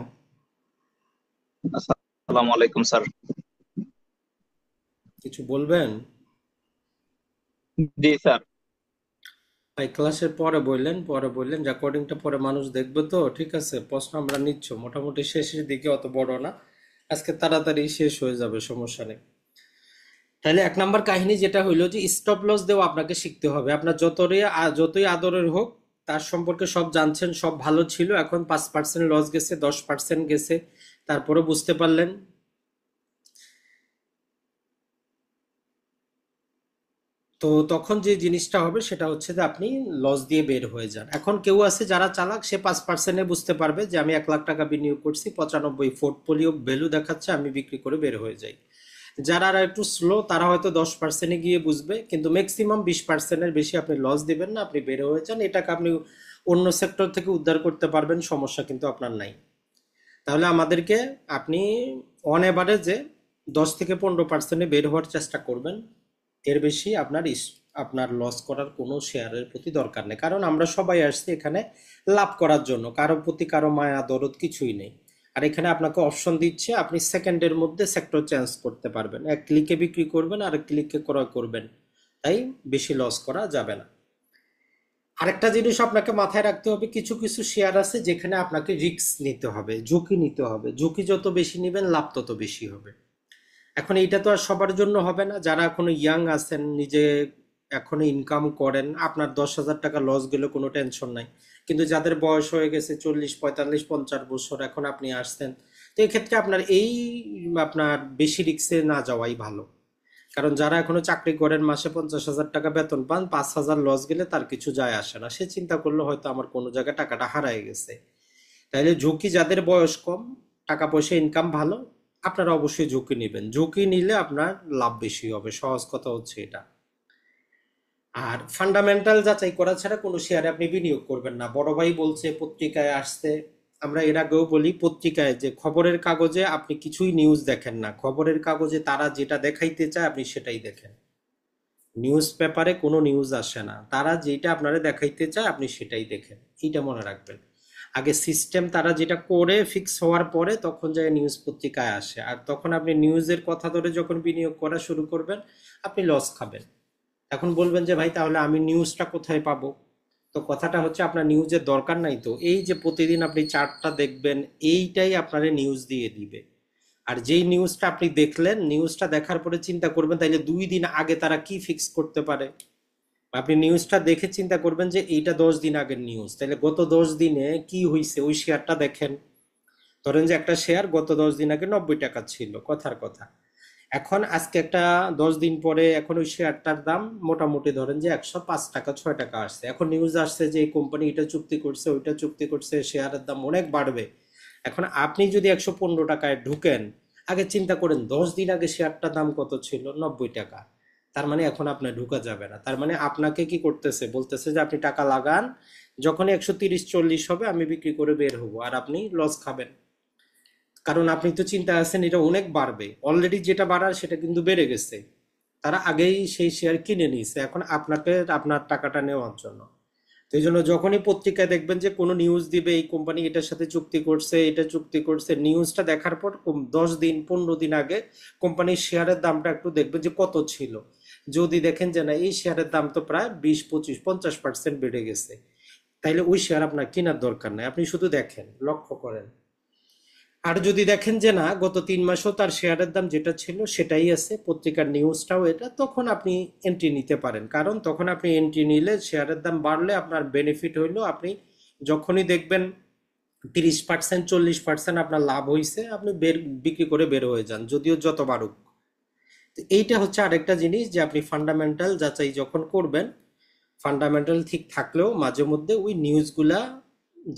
আসসালামু আলাইকুম স্যার। কিছু বলবেন? জি স্যার। ভাই ক্লাসের পরে বললেন, পরে বললেন, রেকর্ডিংটা পরে মানুষ দেখবে, তো ঠিক আছে, প্রশ্ন আমরা নিচ্ছ মোটামুটি শেষের দিকে, অত বড় না, আজকে তাড়াতাড়ি শেষ হয়ে যাবে, সমস্যা নেই। তাহলে 1 নাম্বার কাহিনী যেটা হইলো যে স্টপ লস দেওয়া আপনাকে শিখতে হবে। আপনার যতই আদরের হোক, তার সম্পর্কে সব জানছেন, সব ভালো ছিল, এখন 5% লস গেছে, 10% গেছে, তারপরে বুঝতে পারলেন, তো তখন যে জিনিসটা হবে সেটা হচ্ছে যে আপনি লস দিয়ে বের হয়ে যান। এখন কেউ আছে যারা চালাক, সে 5%-এ বুঝতে পারবে যে আমি 1 লাখ টাকা বিনিয়োগ করছি, 95 পোর্টফোলিও ভ্যালু দেখাচ্ছে, আমি বিক্রি করে বের হয়ে যাই। যারা আর একটু স্লো, তারা হয়তো 10%-এ গিয়ে বুঝবে, কিন্তু ম্যাক্সিমাম 20%-এর বেশি আপনি লস দিবেন না, আপনি বের হয়ে যান, এটাকে আপনি অন্য সেক্টর থেকে উদ্ধার করতে পারবেন, সমস্যা কিন্তু আপনার নাই। তাহলে আমাদেরকে, আপনি অন এভারেজে 10 থেকে 15%-এ বের হওয়ার চেষ্টা করবেন। এর বেশি আপনার লস করার কোনো শেয়ারের প্রতি দরকার নেই, কারণ আমরা সবাই আসছি এখানে লাভ করার জন্য, কারো প্রতি কারো মায়া দরদ কিছুই নেই। আর এখানে আপনাকে অপশন দিচ্ছে, আপনি সেকেন্ডের মধ্যে সেক্টর চেঞ্জ করতে পারবেন, 1 ক্লিকে বিক্রি করবেন আর 1 ক্লিকে ক্রয় করবেন, তাই বেশি লস করা যাবে না। আরেকটা জিনিস আপনাকে মাথায় রাখতে হবে, কিছু কিছু শেয়ার আছে যেখানে আপনাকে রিস্ক নিতে হবে, ঝুঁকি নিতে হবে, ঝুঁকি যত বেশি নেবেন লাভ তত বেশি হবে। এখন এইটা তো আর সবার জন্য হবে না, যারা এখনো ইয়াং আছেন, নিজে এখনো ইনকাম করেন, আপনার 10,000 টাকা লস গেলে কোনো টেনশন নাই। কিন্তু যাদের বয়স হয়ে গেছে 40, 45, 50 বছর, এখন আপনি আসছেন, তো এক্ষেত্রে আপনার বেশি রিস্কে না যাওয়াই ভালো। কারণ যারা এখনো চাকরি করেন, মাসে 50,000 টাকা বেতন পান, 5,000 লস গেলে তার কিছু যায় আসে না, সে চিন্তা করলো হয়তো আমার কোনো জায়গায় টাকাটা হারায় গেছে। তাইলে ঝুঁকি, যাদের বয়স কম, টাকা পয়সা ইনকাম ভালো, আপনারা অবশ্যই ঝুঁকি নেবেন, ঝুঁকি নিলে আপনার লাভ বেশি হবে, সহজ কথা হচ্ছে এটা। আর ফান্ডামেন্টাল যাচাই করা ছাড়া কোনো শেয়ারে আপনি বিনিয়োগ করবেন না। বড় ভাই বলছে, পত্রিকায় আসছে, আমরা এর আগেও বলি পত্রিকায়, যে খবরের কাগজে আপনি কিছুই নিউজ দেখেন না, খবরের কাগজে তারা যেটা দেখাইতে চায় আপনি সেটাই দেখেন। নিউজ পেপারে কোনো নিউজ আসে না, তারা যেটা আপনারা দেখাইতে চায় আপনি সেটাই দেখেন, এইটা মনে রাখবেন। আগে সিস্টেম তারা যেটা করে ফিক্স হওয়ার পরে তখন যায় নিউজ পত্রিকায় আসে, আর তখন আপনি নিউজের কথা ধরে যখন বিনিয়োগ করা শুরু করবেন, আপনি লস খাবেন। এখন বলবেন যে ভাই তাহলে আমি নিউজটা কোথায় পাবো? তো কথাটা হচ্ছে, আপনার নিউজের দরকার নাই তো, এই যে প্রতিদিন আপনি চার্টটা দেখবেন, এইটাই আপনারে নিউজ দিয়ে দিবে। আর যেই নিউজটা আপনি দেখলেন, নিউজটা দেখার পরে চিন্তা করবেন তাইলে 2 দিন আগে তারা কি ফিক্স করতে পারে। আপনি নিউজটা দেখে চিন্তা করবেন যে এইটা 10 দিন আগের নিউজ, তাহলে গত 10 দিনে কি হয়েছে ওই শেয়ারটা দেখেন। ধরেন যে একটা শেয়ার গত 10 দিন আগে 90 টাকা ছিল, কথার কথা। এখন আজকে একটা 10 দিন পরে এখন ওই শেয়ারটার দাম মোটামুটি ধরেন যে 105 টাকা 6 টাকা আসছে। এখন নিউজ আসছে যে এই কোম্পানি এটা চুক্তি করছে, ওইটা চুক্তি করছে, শেয়ারের দাম অনেক বাড়বে। এখন আপনি যদি 115 টাকায় ঢুকেন, আগে চিন্তা করেন 10 দিন আগে শেয়ারটার দাম কত ছিল, 90 টাকা। তার মানে এখন আপনার ঢুকা যাবে না। তার মানে আপনাকে কি করতেছে, বলতেছে যে আপনি টাকা লাগান, যখনই 130-140 হবে আমি বিক্রি করে বের হবো, আর আপনি লস খাবেন। কারণ আপনি তো চিন্তা আছেন এটা অনেক বাড়বে, অলরেডি যেটা বাড়ার সেটা কিন্তু বেড়ে গেছে। তারা আগেই সেই শেয়ার কিনে নিয়েছে, এখন আপনাকে আপনার টাকাটা নেওয়ার জন্য। তো এই জন্য যখনই পত্রিকায় দেখবেন যে কোনো নিউজ দিবে এই কোম্পানি এটার সাথে চুক্তি করছে, এটা চুক্তি করছে, নিউজটা দেখার পর 10 দিন 15 দিন আগে কোম্পানির শেয়ারের দামটা একটু দেখবেন যে কত ছিল। যদি দেখেন যে না এই শেয়ারের দাম তো প্রায় 20-25-50% বেড়ে গেছে, তাইলে ওই শেয়ার আপনার কেনার দরকার নাই, আপনি শুধু দেখেন, লক্ষ্য করেন। আর যদি দেখেন যে না গত 3 মাসও তার শেয়ারের দাম যেটা ছিল সেটাই আছে, পত্রিকার নিউজটাও এটা, তখন আপনি এন্ট্রি নিতে পারেন। কারণ তখন আপনি এন্ট্রি নিলে শেয়ারের দাম বাড়লে আপনার বেনিফিট হইলো, আপনি যখনই দেখবেন 30%-40% আপনার লাভ হয়েছে, আপনি বিক্রি করে বের হয়ে যান, যদিও যত বাড়ুক। তো এইটা হচ্ছে আরেকটা জিনিস যে আপনি ফান্ডামেন্টাল যাচাই যখন করবেন, ফান্ডামেন্টাল ঠিক থাকলেও মাঝে মধ্যে ওই নিউজগুলা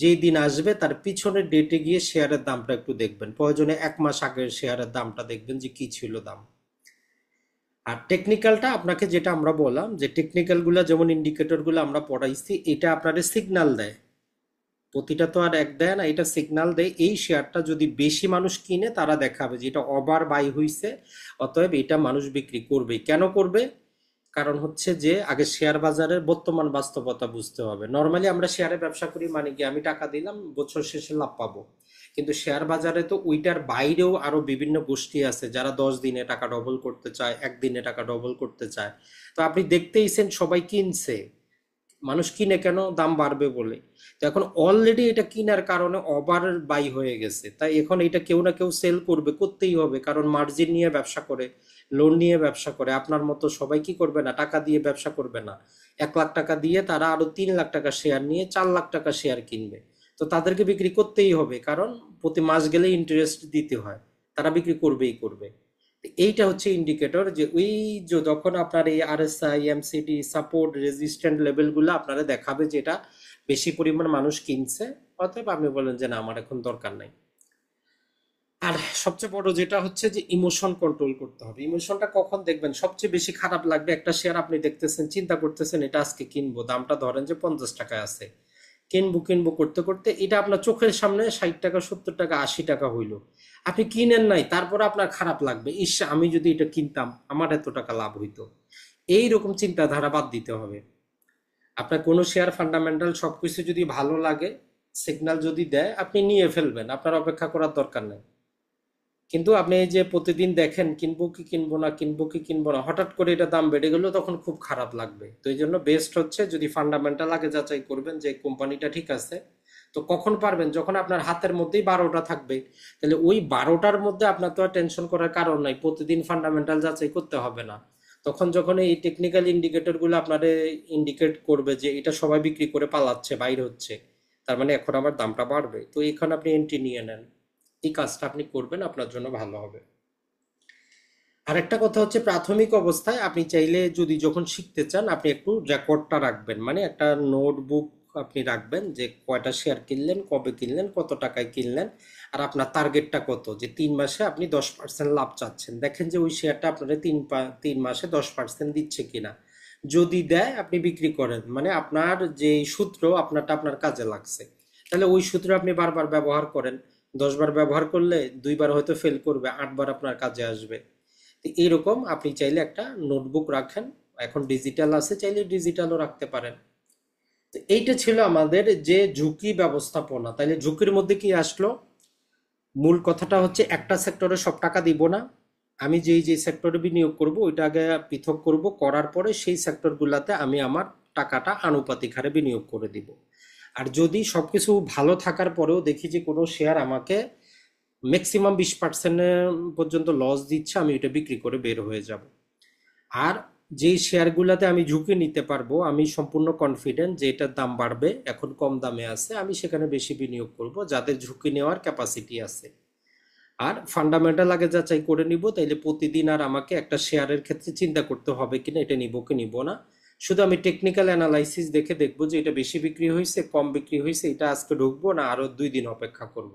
যেই দিন আসবে তার পিছনের ডেটে গিয়ে শেয়ারের দামটা একটু দেখবেন, প্রয়োজনে 1 মাস আগের শেয়ারের দামটা দেখবেন যে কি ছিল দাম। আর টেকনিক্যালটা আপনাকে যেটা আমরা বললাম যে টেকনিক্যাল গুলা যেমন ইন্ডিকেটর গুলো আমরা পড়াইছি, এটা আপনাদের সিগন্যাল দেয়, প্রতিটা তো আর এক দেয় না, এটা সিগন্যাল দেয় এই শেয়ারটা যদি বেশি মানুষ কিনে তারা দেখাবে যে এটা ওভার বাই হইছে, অতএব এটা মানুষ বিক্রি করবে। কেন করবে? কারণ হচ্ছে যে আগে শেয়ার বাজারের বর্তমান বাস্তবতা বুঝতে হবে। নর্মালি আমরা শেয়ারে ব্যবসা করি মানে কি, আমি টাকা দিলাম বছর শেষে লাভ পাবো। কিন্তু শেয়ার বাজারে তো ওইটার বাইরেও আরো বিভিন্ন গোষ্ঠী আছে যারা 10 দিনে টাকা ডবল করতে চায়, একদিনে টাকা ডবল করতে চায়। তো আপনি দেখতেইছেন সবাই কিনছে, মানুষ কিনে কেন, দাম বাড়বে বলে। তো এখন অলরেডি এটা কিনার কারণে ওভার বাই হয়ে গেছে, তাই এখন এটা কেউ না কেউ সেল করবে, করতেই হবে, কারণ মার্জিন নিয়ে ব্যবসা করে, লোন নিয়ে ব্যবসা করে। আপনার মতো সবাই কি করবে না, টাকা দিয়ে ব্যবসা করবে না। 1 লাখ টাকা দিয়ে তারা আরো 3 লাখ টাকা শেয়ার নিয়ে 4 লাখ টাকা শেয়ার কিনবে। তো তাদেরকে বিক্রি করতেই হবে, কারণ প্রতি মাস গেলে ইন্টারেস্ট দিতে হয়, তারা বিক্রি করবেই করবে। এইটা হচ্ছে ইন্ডিকেটর যে ওই যে যখন আপনার এই আরএসআই এমসিডি সাপোর্ট রেজিস্ট্যান্ট লেভেলগুলো আপনারা দেখাবে যে এটা বেশি পরিমাণ মানুষ কিনছে, অতএব আপনি বলেন যে না আমার এখন দরকার নাই। আর সবচেয়ে বড় যেটা হচ্ছে যে ইমোশন কন্ট্রোল করতে হবে। ইমোশনটা কখন দেখবেন সবচেয়ে বেশি খারাপ লাগবে, একটা শেয়ার আপনি দেখতেছেন, চিন্তা করতেছেন এটা আজকে কিনবো, দামটা ধরেন যে 50 টাকায় আছে, কিনবো কিনবো করতে করতে এটা আপনার চোখের সামনে 60 টাকা 70 টাকা 80 টাকা হইলো, আপনি কিনেন নাই, তারপর আপনার খারাপ লাগবে, ইস আমি যদি এটা কিনতাম আমার এত টাকা লাভ হইতো। এইরকম চিন্তাধারা বাদ দিতে হবে। আপনার কোনো শেয়ার ফান্ডামেন্টাল সবকিছু যদি ভালো লাগে, সিগন্যাল যদি দেয় আপনি নিয়ে ফেলবেন, আপনার অপেক্ষা করার দরকার নেই। কিন্তু আপনি এই যে প্রতিদিন দেখেন কিনবো কি কিনবো না, কিনবো কি কিনবো না, হঠাৎ করে এটা দাম বেড়ে গেল, তখন খুব খারাপ লাগবে। তো এই জন্য বেস্ট হচ্ছে যদি ফান্ডামেন্টাল আগে যাচাই করবেন যে কোম্পানিটা ঠিক আছে। তো কখন পারবেন, যখন আপনার হাতের মধ্যেই 12টা থাকবে, তাহলে ওই 12টার মধ্যে আপনার তো আর টেনশন করার কারণ নাই, প্রতিদিন ফান্ডামেন্টাল যাচাই করতে হবে না। তখন যখন এই টেকনিক্যাল ইন্ডিকেটর গুলো আপনারে ইন্ডিকেট করবে যে এটা সবাই বিক্রি করে পালাচ্ছে, বাইর হচ্ছে, তার মানে এখন আবার দামটা বাড়বে, তো এখানে আপনি এন্ট্রি নিয়ে নেন। এই কাজটা আপনি করবেন, আপনার জন্য ভালো হবে। আর একটা কথা হচ্ছে প্রাথমিক অবস্থায় আপনি চাইলে যদি যখন শিখতে চান আপনি একটু রেকর্ডটা রাখবেন, মানে একটা নোটবুক আপনি রাখবেন যে কয়টা শেয়ার কিনলেন, কবে কিনলেন, কত টাকায় কিনলেন, আর আপনার টার্গেটটা কত, যে 3 মাসে আপনি 10% লাভ চাচ্ছেন। দেখেন যে ওই শেয়ারটা আপনার 3 মাসে 10% দিচ্ছে কিনা। যদি দেয় আপনি বিক্রি করেন, মানে আপনার যে সূত্র আপনারটা আপনার কাজে লাগছে, তাহলে ওই সূত্র আপনি বারবার ব্যবহার করেন। 10 বার ব্যবহার করলে 2 বার হয়তো ফেল করবে, 8 বার আপনার কাজে আসবে। তো এইরকম আপনি চাইলে একটা নোটবুক রাখেন, এখন ডিজিটাল আছে, চাইলে ডিজিটালও রাখতে পারেন। তো এইটা ছিল আমাদের যে ঝুঁকি ব্যবস্থাপনা। তাইলে ঝুঁকির মধ্যে কি আসলো, মূল কথাটা হচ্ছে একটা সেক্টরে সব টাকা দিব না, আমি যেই যে সেক্টরে বিনিয়োগ করব ওইটা আগে পৃথক করব, করার পরে সেই সেক্টরগুলোতে আমি আমার টাকাটা আনুপাতিক হারে বিনিয়োগ করে দিব। আর যদি সবকিছু ভালো থাকার পরেও দেখি যে কোনো শেয়ার আমাকে ম্যাক্সিমাম 20% পর্যন্ত লস দিচ্ছে, আমি এটা বিক্রি করে বের হয়ে যাব। আর যেই শেয়ারগুলোতে আমি ঝুঁকি নিতে পারবো, আমি সম্পূর্ণ কনফিডেন্ট যে এটার দাম বাড়বে, এখন কম দামে আছে, আমি সেখানে বেশি বিনিয়োগ করব, যাদের ঝুঁকি নেওয়ার ক্যাপাসিটি আছে। আর ফান্ডামেন্টাল আগে যাচাই করে নিব, তাইলে প্রতিদিন আর আমাকে একটা শেয়ারের ক্ষেত্রে চিন্তা করতে হবে কিনা এটা নিব কি নিব না। শুধু আমি টেকনিক্যাল অ্যানালাইসিস দেখে দেখবো যে এটা বেশি বিক্রি হয়েছে, কম বিক্রি হয়েছে, এটা আজকে ঢুকবো না আরো 2 দিন অপেক্ষা করব।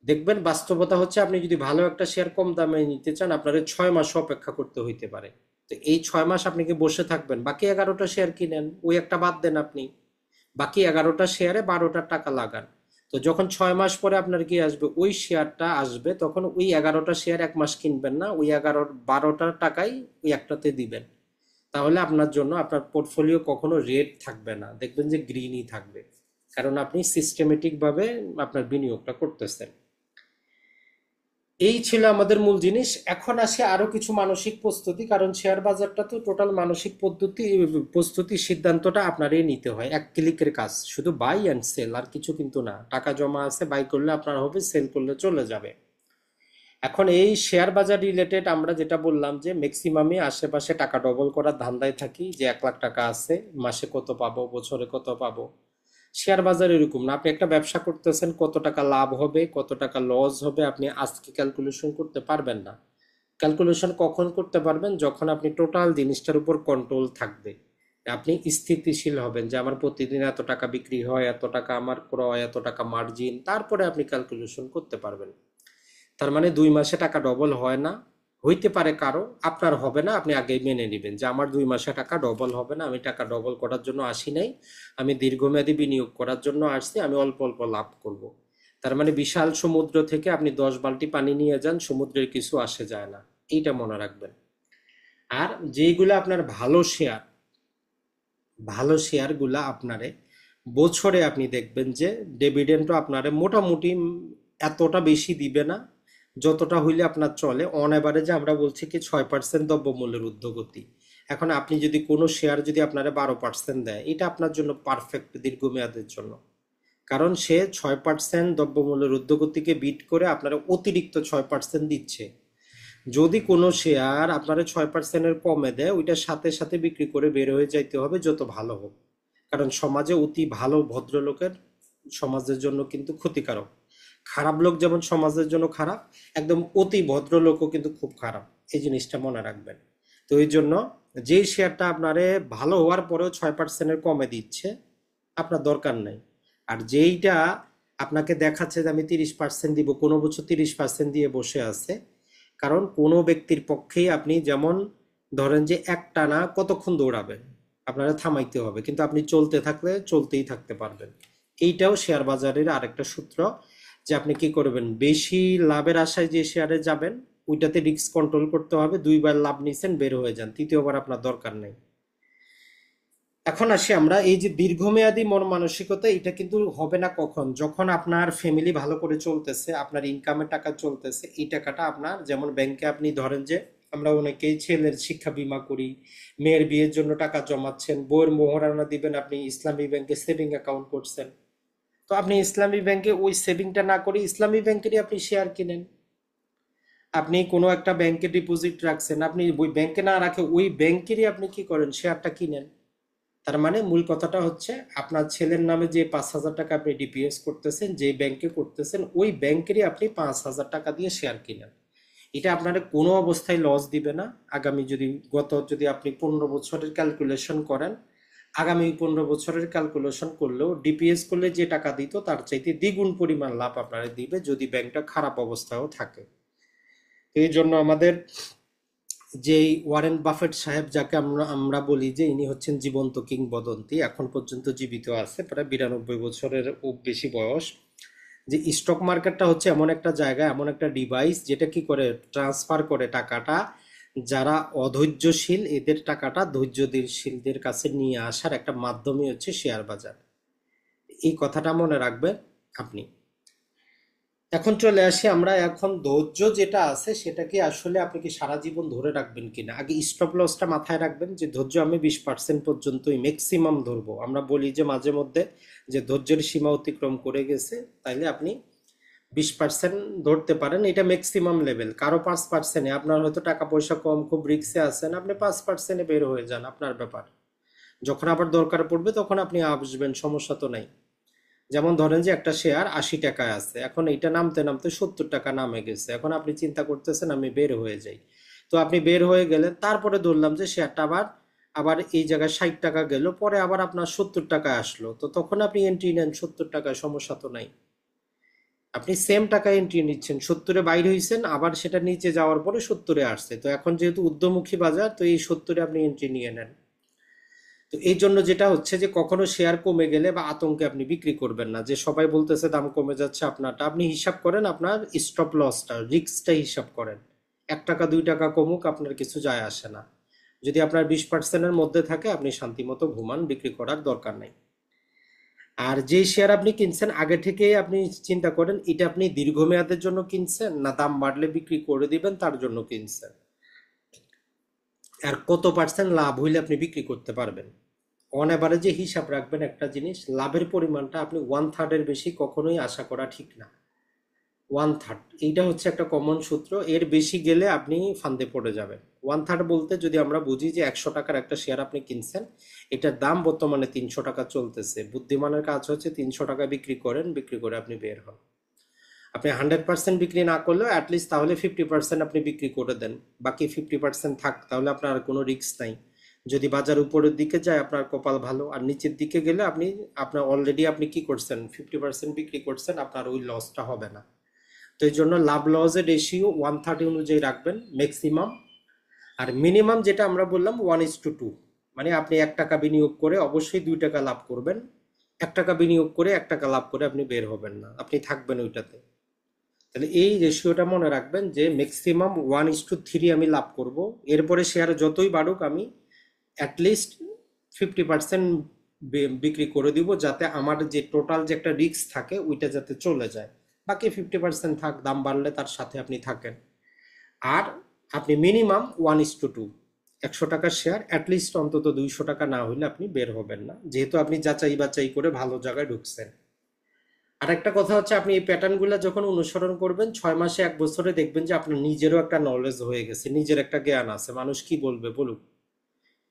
দেখবেন বাস্তবতা হচ্ছে, আপনি যদি ভালো একটা শেয়ার কম দামে নিতে চান, আপনার 6 মাস অপেক্ষা করতে হইতে পারে। তো এই 6 মাস আপনি কি বসে থাকবেন? বাকি 11টা শেয়ার কিনেন, ওই একটা বাদ দেন আপনি, বাকি 11টা শেয়ারে 12টার টাকা লাগান। তো যখন 6 মাস পরে আপনার কি আসবে, ওই শেয়ারটা আসবে, তখন ওই 11টা শেয়ার 1 মাস কিনবেন না, ওই 12টার টাকাই ওই একটাতে দিবেন। তাহলে আপনার জন্য আপনার পোর্টফোলিও কখনো রেড থাকবে না, দেখবেন যে গ্রিনই থাকবে, কারণ আপনি সিস্টেমেটিক ভাবে আপনার বিনিয়োগটা করতেছেন। এই ছিল আমাদের মূল জিনিস। এখন আসে আরো কিছু মানসিক প্রস্তুতি, কারণ শেয়ার বাজারটা তো টোটাল মানসিক প্রস্তুতির সিদ্ধান্তটা আপনারই নিতে হয়, এক ক্লিকের কাজ, শুধু বাই অ্যান্ড সেল, আর কিছু কিন্তু না। টাকা জমা আছে, বাই করলে আপনার হবে, সেল করলে চলে যাবে। এখন এই শেয়ার বাজার রিলেটেড আমরা যেটা বললাম, যে ম্যাক্সিমামে আশেপাশে টাকা ডবল করার ধান্দায় থাকি, যে 1 লাখ টাকা আছে, মাসে কত পাবো, বছরে কত পাবো। শেয়ার বাজার এরকম না, আপনি একটা ব্যবসা করতেছেন, কত টাকা লাভ হবে, কত টাকা লস হবে, আপনি আজকে ক্যালকুলেশন করতে পারবেন না। ক্যালকুলেশন কখন করতে পারবেন? যখন আপনি টোটাল জিনিসটার উপর কন্ট্রোল থাকবে, আপনি স্থিতিশীল হবেন, যে আমার প্রতিদিন এত টাকা বিক্রি হয়, এত টাকা আমার ক্রয়, এত টাকা মার্জিন, তারপরে আপনি ক্যালকুলেশন করতে পারবেন। তার মানে 2 মাসে টাকা ডবল হয় না। হইতে পারে কারো, আপনার হবে না, আপনি আগেই মেনে নেবেন যে আমার 2 মাসে টাকা ডবল হবে না, আমি টাকা ডবল করার জন্য আসি নাই, আমি দীর্ঘমেয়াদী বিনিয়োগ করার জন্য আসছি, আমি অল্প অল্প লাভ করব। তার মানে বিশাল সমুদ্র থেকে আপনি 10 বালতি পানি নিয়ে যান, সমুদ্রের কিছু আসে যায় না, এইটা মনে রাখবেন। আর যেইগুলো আপনার ভালো শেয়ারগুলা আপনারে বছরে আপনি দেখবেন যে ডিভিডেন্ডও আপনারে মোটামুটি এতটা বেশি দিবে না, যতটা হইলে আপনার চলে। অন এভারেজে আমরা বলছি কি 6% দ্রব্যমূল্যের ঊর্ধ্বগতি। এখন আপনি যদি কোনো শেয়ার যদি আপনারে 12% দেয়, এটা আপনার জন্য পারফেক্ট দীর্ঘমেয়াদের জন্য, কারণ সে 6% দ্রব্যমূল্যের ঊর্ধ্বগতিকে বিট করে আপনারা অতিরিক্ত 6% দিচ্ছে। যদি কোনো শেয়ার আপনারা 6%-এর কমে দেয়, ওইটার সাথে সাথে বিক্রি করে বের হয়ে যাইতে হবে, যত ভালো হোক। কারণ সমাজে অতি ভালো ভদ্রলোকের সমাজের জন্য কিন্তু ক্ষতিকারক। খারাপ লোক যেমন সমাজের জন্য খারাপ, একদম অতি ভদ্রলোকও কিন্তু খুব খারাপ, এই জিনিসটা মনে রাখবেন। তো এই জন্য যেই শেয়ারটা আপনারে ভালো হওয়ার পরেও 6%-এর কমে দিচ্ছে, আপনার দরকার নেই। আর যেইটা আপনাকে দেখাচ্ছে যে আমি 30% দিব, কোনো বছর 30% দিয়ে বসে আছে, কারণ কোনো ব্যক্তির পক্ষেই আপনি যেমন ধরেন যে একটানা কতক্ষণ দৌড়াবেন, আপনারা থামাইতে হবে, কিন্তু আপনি চলতে থাকলে চলতেই থাকতে পারবেন। এইটাও শেয়ার বাজারের আরেকটা সূত্র, যে আপনি কি করবেন, বেশি লাভের আশায় যে শেয়ারে যাবেন, ওইটাতে রিস্ক কন্ট্রোল করতে হবে। 2বার লাভ নিছেন, বের হয়ে যান, তৃতীয়বার আপনার দরকার নেই। এখন আসি আমরা এই যে দীর্ঘমেয়াদী মন মানসিকতা, এটা কিন্তু হবে না কখন, যখন আপনার ফ্যামিলি ভালো করে চলতেছে, আপনার ইনকামের টাকা চলতেছে, এই টাকাটা আপনার, যেমন ব্যাংকে আপনি ধরেন যে আমরা অনেকেই ছেলের শিক্ষা বীমা করি, মেয়ের বিয়ের জন্য টাকা জমাচ্ছেন, বইয়ের মোহরানা দিবেন, আপনি ইসলামী ব্যাংকে সেভিং অ্যাকাউন্ট করছেন। তো আপনি ইসলামী ব্যাংকে ওই সেভিংটা না করে ইসলামী ব্যাংকেরই আপনি শেয়ার কিনেন। আপনি কোনো একটা ব্যাংকে ডিপোজিট রাখছেন, আপনি ওই ব্যাংকে না রাখে ওই ব্যাংকেরই আপনি কি করেন, শেয়ারটা কিনেন। তার মানে মূল কথাটা হচ্ছে, আপনার ছেলের নামে যে 5,000 টাকা আপনি ডিপিএস করতেছেন, যে ব্যাংকে করতেছেন, ওই ব্যাংকেরই আপনি 5,000 টাকা দিয়ে শেয়ার কিনেন। এটা আপনার কোনো অবস্থায় লস দিবে না। আগামী যদি আপনি 15 বছরের ক্যালকুলেশন করেন, আগামী 15 বছরের ক্যালকুলেশন করলেও ডিপিএস করলে যে টাকা দিত, তার চাইতে দ্বিগুণ পরিমাণ লাভ আপনারা দিবে, যদি ব্যাংকটা খারাপ অবস্থায়ও থাকে। এই জন্য আমাদের যেই ওয়ারেন বাফেট সাহেব, যাকে আমরা আমরা বলি যে ইনি হচ্ছেন জীবন্ত কিংবদন্তি, এখন পর্যন্ত জীবিত আছে, প্রায় 92 বছরের বেশি বয়স, যে স্টক মার্কেটটা হচ্ছে এমন একটা জায়গা, এমন একটা ডিভাইস, যেটা কি করে ট্রান্সফার করে টাকাটা, যারা অধৈর্যশীল এদের টাকাটা ধৈর্যশীলদের কাছে নিয়ে আসার একটা মাধ্যমই হচ্ছে শেয়ার বাজার। এই কথাটা মনে রাখবেন আপনি। এখন চলে আসি আমরা, এখন ধৈর্য যেটা আছে সেটা কি আসলে আপনি কি সারা জীবন ধরে রাখবেন কিনা। আগে স্টপ লসটা মাথায় রাখবেন, যে ধৈর্য আমি 20% পর্যন্তই ম্যাক্সিমাম ধরবো। আমরা বলি যে মাঝে মধ্যে যে ধৈর্যের সীমা অতিক্রম করে গেছে, তাইলে আপনি 20% ধরতে পারেন, এটা ম্যাক্সিমাম লেভেল। কারো 5%-এ, আপনার হয়তো টাকা পয়সা কম, খুব রিস্কে আছেন, আপনি 5%-এ বের হয়ে যান, আপনার ব্যাপার। যখন আবার দরকার পড়বে তখন আপনি আসবেন, সমস্যা তো নাই। যেমন ধরেন যে একটা শেয়ার 80 টাকায় আছে, এখন এইটা নামতে নামতে 70 টাকা নামে গেছে, এখন আপনি চিন্তা করতেছেন আমি বের হয়ে যাই। তো আপনি বের হয়ে গেলেন, তারপরে ধরলাম যে শেয়ারটা আবার আবার এই জায়গায় 60 টাকা গেল, পরে আবার আপনার 70 টাকায় আসলো, তো তখন আপনি এন্ট্রি নেন 70 টাকায়, সমস্যা তো নাই। আপনি সেম টাকায় এন্ট্রি নিচ্ছেন, 70-এ বাইর হয়েছেন, আবার সেটা নিচে যাওয়ার পরে 70-এ আসছে, তো এখন যেহেতু ঊর্ধ্বমুখী বাজার, তো এই 70-এ আপনি এন্ট্রি নিয়ে নেন। তো এই জন্য যেটা হচ্ছে যে কখনো শেয়ার কমে গেলে বা আতঙ্কে আপনি বিক্রি করবেন না, যে সবাই বলতেছে দাম কমে যাচ্ছে, আপনারটা আপনি হিসাব করেন, আপনার স্টপ লসটা, রিস্কটা হিসাব করেন। 1 টাকা 2 টাকা কমুক আপনার কিছু যায় আসে না। যদি আপনার 20%-এর মধ্যে থাকে, আপনি শান্তিমতো ঘুমান, বিক্রি করার দরকার নেই। আর যে শেয়ার আপনি কিনছেন আগে থেকে আপনি চিন্তা করেন, এটা আপনি দীর্ঘমেয়াদের জন্য কিনছেন, না দাম বাড়লে বিক্রি করে দিবেন তার জন্য কিনছেন, আর কত পার্সেন্ট লাভ হইলে আপনি বিক্রি করতে পারবেন। অন অ্যাভারেজে হিসাব রাখবেন একটা জিনিস, লাভের পরিমাণটা আপনি 1/3-এর বেশি কখনোই আশা করা ঠিক না। 1/3, এইটা হচ্ছে একটা কমন সূত্র, এর বেশি গেলে আপনি ফান্দে পড়ে যাবেন। 1/3 বলতে যদি আমরা বুঝি যে 100 টাকার একটা শেয়ার আপনি কিনছেন, এটার দাম বর্তমানে 300 টাকা চলতেছে, বুদ্ধিমানের কাজ হচ্ছে 300 টাকা বিক্রি করেন, বিক্রি করে আপনি বের হন। আপনি 100% বিক্রি না করলেও অ্যাটলিস্ট তাহলে 50% আপনি বিক্রি করে দেন, বাকি 50% থাক, তাহলে আপনার আর কোনো রিস্ক নাই। যদি বাজার উপরের দিকে যায় আপনার কপাল ভালো, আর নিচের দিকে গেলে আপনি, আপনার অলরেডি আপনি কি করছেন, 50% বিক্রি করছেন, আপনার ওই লসটা হবে না। তো এই জন্য লাভ লসের রেশিও 1/3 অনুযায়ী রাখবেন ম্যাক্সিমাম। আর মিনিমাম যেটা আমরা বললাম 1:2, মানে আপনি 1 টাকা বিনিয়োগ করে অবশ্যই 2 টাকা লাভ করবেন, 1 টাকা বিনিয়োগ করে 1 টাকা লাভ করে আপনি বের হবেন না, আপনি থাকবেন ওইটাতে। তাহলে এই রেশিওটা মনে রাখবেন যে ম্যাক্সিমাম 1:3 আমি লাভ করব, এরপরে শেয়ার যতই বাড়ুক আমি অ্যাটলিস্ট 50% বিক্রি করে দিব, যাতে আমার যে টোটাল যে একটা রিস্ক থাকে ওইটা যাতে চলে যায়। বাকি 50% থাক, দাম বাড়লে তার সাথে আপনি থাকেন। আর আপনি মিনিমাম 1:2, 100 টাকার শেয়ার অ্যাটলিস্ট অন্তত 200 টাকা না হইলে আপনি বের হবেন না, যেহেতু আপনি যাচাই বাছাই করে ভালো জায়গায় ঢুকছেন। আর একটা কথা হচ্ছে, আপনি এই প্যাটার্নগুলো যখন অনুসরণ করবেন 6 মাসে 1 বছরে, দেখবেন যে আপনার নিজেরও একটা নলেজ হয়ে গেছে, নিজের একটা জ্ঞান আছে, মানুষ কি বলবে বলুক।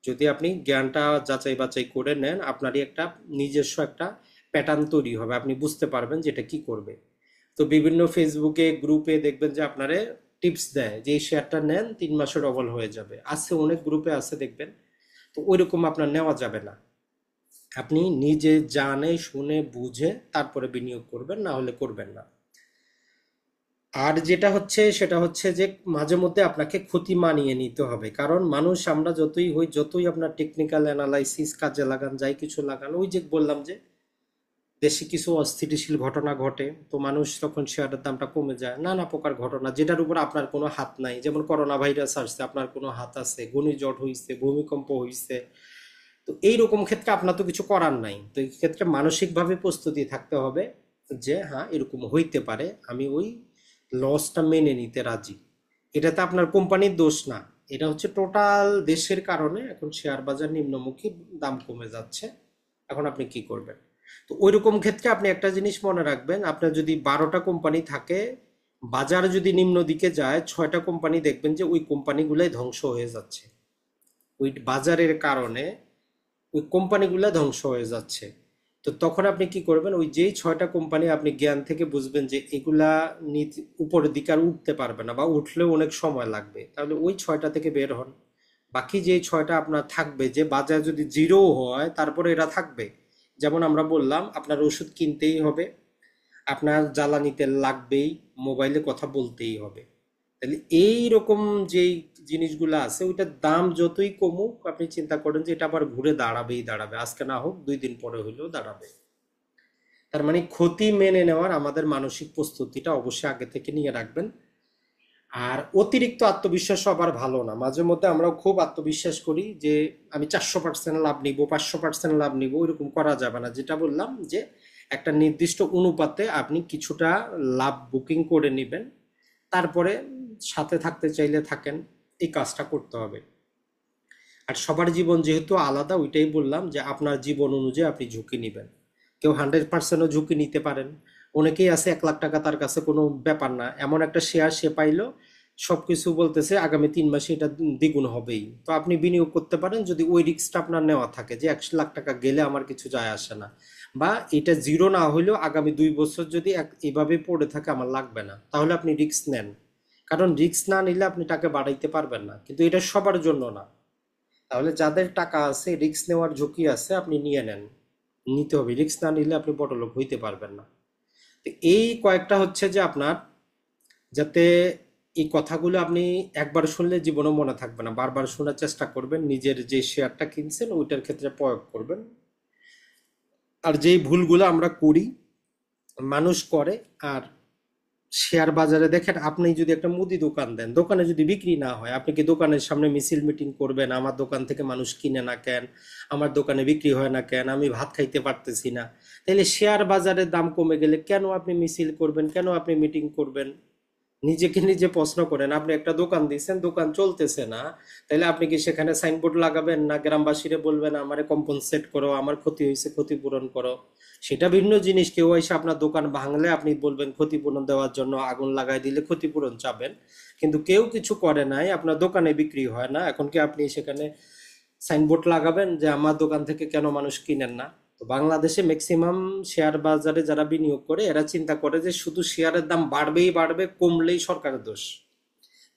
যদি আপনি জ্ঞানটা যাচাই বাছাই করে নেন, আপনারই একটা নিজস্ব একটা প্যাটার্ন তৈরি হবে, আপনি বুঝতে পারবেন যে এটা কি করবে। তো বিভিন্ন ফেসবুকে গ্রুপে দেখবেন যে আপনারে টিপস দেয় যে এই শেয়ারটা নেন 3 মাসে ডবল হয়ে যাবে, আছে অনেক গ্রুপে আছে দেখবেন। তো ওইরকম আপনার নেওয়া যাবে না, আপনি নিজে জানে শুনে বুঝে তারপরে বিনিয়োগ করবেন, না হলে করবেন না। আর যেটা হচ্ছে সেটা হচ্ছে যে মাঝে মধ্যে আপনাকে ক্ষতি মানিয়ে নিতে হবে, কারণ মানুষ আমরা যতই হই, যতই আপনার টেকনিক্যাল অ্যানালাইসিস কাজে লাগান, যাই কিছু লাগান, ওই যে বললাম যে দেশে কিছু অস্থিতিশীল ঘটনা ঘটে, তো মানুষ তখন শেয়ারের দামটা কমে যায়, নানা প্রকার ঘটনা যেটার উপর আপনার কোনো হাত নাই, যেমন করোনা ভাইরাস আসছে, আপনার কোনো হাত আছে, ঘূর্ণিঝড় হইছে, ভূমিকম্প হইছে, তো এইরকম ক্ষেত্রে আপনার তো কিছু করার নাই, তো এই ক্ষেত্রে মানসিকভাবে প্রস্তুতি থাকতে হবে যে হ্যাঁ এরকম হইতে পারে, আমি ওই লসটা মেনে নিতে রাজি। এটাতে আপনার কোম্পানির দোষ না, এটা হচ্ছে টোটাল দেশের কারণে এখন শেয়ার বাজার নিম্নমুখী, দাম কমে যাচ্ছে, এখন আপনি কি করবেন। তো ওইরকম ক্ষেত্রে আপনি একটা জিনিস মনে রাখবেন, আপনার যদি 12টা কোম্পানি থাকে, বাজার যদি নিম্ন দিকে যায়, 6টা কোম্পানি দেখবেন যে ওই কোম্পানিগুলাই ধ্বংস হয়ে যাচ্ছে, ওই বাজারের কারণে ওই কোম্পানিগুলো ধ্বংস হয়ে যাচ্ছে। তো তখন আপনি কি করবেন, ওই যেই 6টা কোম্পানি আপনি জ্ঞান থেকে বুঝবেন যে এগুলা উপরের দিকে আর উঠতে পারবে না, বা উঠলেও অনেক সময় লাগবে, তাহলে ওই 6টা থেকে বের হন। বাকি যেই 6টা আপনার থাকবে, যে বাজার যদি জিরো হয় তারপরে এরা থাকবে, যেমন আমরা বললাম আপনার ওষুধ কিনতেই হবে, আপনার জ্বালানি তেল লাগবেই, মোবাইলে কথা বলতেই হবে। তাহলে এই রকম যেই জিনিসগুলো আছে, ওইটার দাম যতই কমুক আপনি চিন্তা করেন যে এটা আবার ঘুরে দাঁড়াবেই দাঁড়াবে, আজকে না হোক 2 দিন পরে হইলেও দাঁড়াবে। তার মানে ক্ষতি মেনে নেওয়ার আমাদের মানসিক প্রস্তুতিটা অবশ্যই আগে থেকে নিয়ে রাখবেন। আর অতিরিক্ত আত্মবিশ্বাস আবার ভালো না, মাঝে মধ্যে আমরা খুব আত্মবিশ্বাস করি যে আমি 400% লাভ নিব, 500% লাভ নিব, ওইরকম করা যাবে না। যেটা বললাম যে একটা নির্দিষ্ট অনুপাতে আপনি কিছুটা লাভ বুকিং করে নেবেন, তারপরে সাথে থাকতে চাইলে থাকেন, এই কাজটা করতে হবে। আর সবার জীবন যেহেতু আলাদা, ওইটাই বললাম যে আপনার জীবন অনুযায়ী আপনি ঝুঁকি নেবেন। কেউ 100%ও ঝুঁকি নিতে পারেন, অনেকেই আছে 1 লাখ টাকা তার কাছে কোনো ব্যাপার না, এমন একটা শেয়ার সে পাইলো, সবকিছু বলতেছে আগামী 3 মাসে এটা দ্বিগুণ হবেই। তো আপনি বিনিয়োগ করতে পারেন যদি ওই রিস্কটা আপনার নেওয়া থাকে যে 1 লাখ টাকা গেলে আমার কিছু যায় আসে না, বা এটা জিরো না হইলেও আগামী 2 বছর যদি এভাবে পড়ে থাকে আমার লাগবে না, তাহলে আপনি রিস্ক নেন। কারণ রিস্ক না নিলে আপনি টাকা বাড়াইতে পারবেন না, কিন্তু এটা সবার জন্য না। তাহলে যাদের টাকা আছে, রিস্ক নেওয়ার ঝুঁকি আছে, আপনি নিয়ে নেন। নিতে হবে, রিস্ক না নিলে আপনি বড়লোক হইতে পারবেন না। তো এই কয়েকটা হচ্ছে যে আপনার, যাতে এই কথাগুলো আপনি একবার শুনলে জীবনে মনে থাকবে না, বারবার শোনার চেষ্টা করবেন, নিজের যে শেয়ারটা কিনছেন ওইটার ক্ষেত্রে প্রয়োগ করবেন। আর যেই ভুলগুলো আমরা করি, মানুষ করে, আর শেয়ার বাজারে দেখেন, আপনি যদি একটা মুদি দোকান দেন, দোকানে যদি বিক্রি না হয়, আপনি কি দোকানের সামনে মিছিল মিটিং করবেন আমার দোকান থেকে মানুষ কিনে না কেন, আমার দোকানে বিক্রি হয় না কেন, আমি ভাত খাইতে পারতেছি না? তাহলে শেয়ার বাজারের দাম কমে গেলে কেন আপনি মিছিল করবেন, কেন আপনি মিটিং করবেন? নিজেকে নিজে প্রশ্ন করেন। আপনি একটা দোকান দিয়েছেন, দোকান চলতেছে না, তাহলে আপনি কি সেখানে সাইনবোর্ড লাগাবেন, না গ্রামবাসীরে বলবেন আমারে কম্পনসেট করো, আমার ক্ষতি হয়েছে ক্ষতিপূরণ করো? সেটা ভিন্ন জিনিস। কেউ এসে আপনার দোকান ভাঙলে আপনি বলবেন ক্ষতিপূরণ দেওয়ার জন্য, আগুন লাগাই দিলে ক্ষতিপূরণ চাবেন। কিন্তু কেউ কিছু করে নাই, আপনার দোকানে বিক্রি হয় না, এখন কি আপনি সেখানে সাইনবোর্ড লাগাবেন যে আমার দোকান থেকে কেন মানুষ কিনেন না? তো বাংলাদেশে ম্যাক্সিমাম শেয়ার বাজারে যারা বিনিয়োগ করে, এরা চিন্তা করে যে শুধু শেয়ারের দাম বাড়বেই বাড়বে, কমলেই সরকারের দোষ,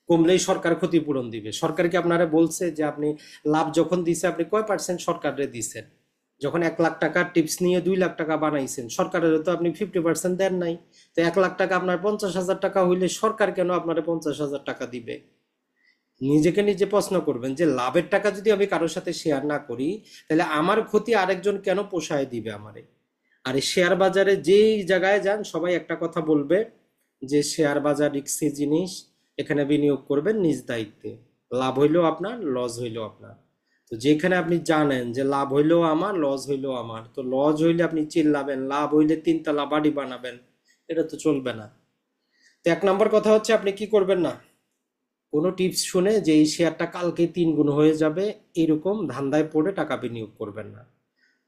কমলেই সরকার ক্ষতিপূরণ দিবে। সরকার কি আপনারা বলছে যে আপনি লাভ যখন দিছে আপনি কয় পার্সেন্ট সরকারে দিচ্ছেন? যখন 1 লাখ টাকার টিপস নিয়ে 2 লাখ টাকা বানাইছেন, সরকারের তো আপনি 50% দেন নাই। তো 1 লাখ টাকা আপনার 50,000 টাকা হইলে সরকার কেন আপনার 50,000 টাকা দিবে? নিজেকে নিজে প্রশ্ন করবেন যে লাভের টাকা যদি আমি কারোর সাথে শেয়ার না করি, তাহলে আমার ক্ষতি আরেকজন কেন পোষায় দিবে আমারে? আর এই শেয়ার বাজারে যেই জায়গায় যান সবাই একটা কথা বলবে যে শেয়ার বাজার রিস্কি জিনিস, এখানে বিনিয়োগ করবেন নিজ দায়িত্বে, লাভ হইলেও আপনার, লস হইলেও আপনার। তো যেখানে আপনি জানেন যে লাভ হইলেও আমার, লস হইলেও আমার, তো লস হইলে আপনি চিল্লাবেন, লাভ হইলে 3 তলা বাড়ি বানাবেন, এটা তো চলবে না। তো 1 নম্বর কথা হচ্ছে আপনি কি করবেন না, কোনো টিপস শুনে যে এই শেয়ারটা কালকে 3 গুণ হয়ে যাবে এরকম ধান্দায় পড়ে টাকা বিনিয়োগ করবেন না।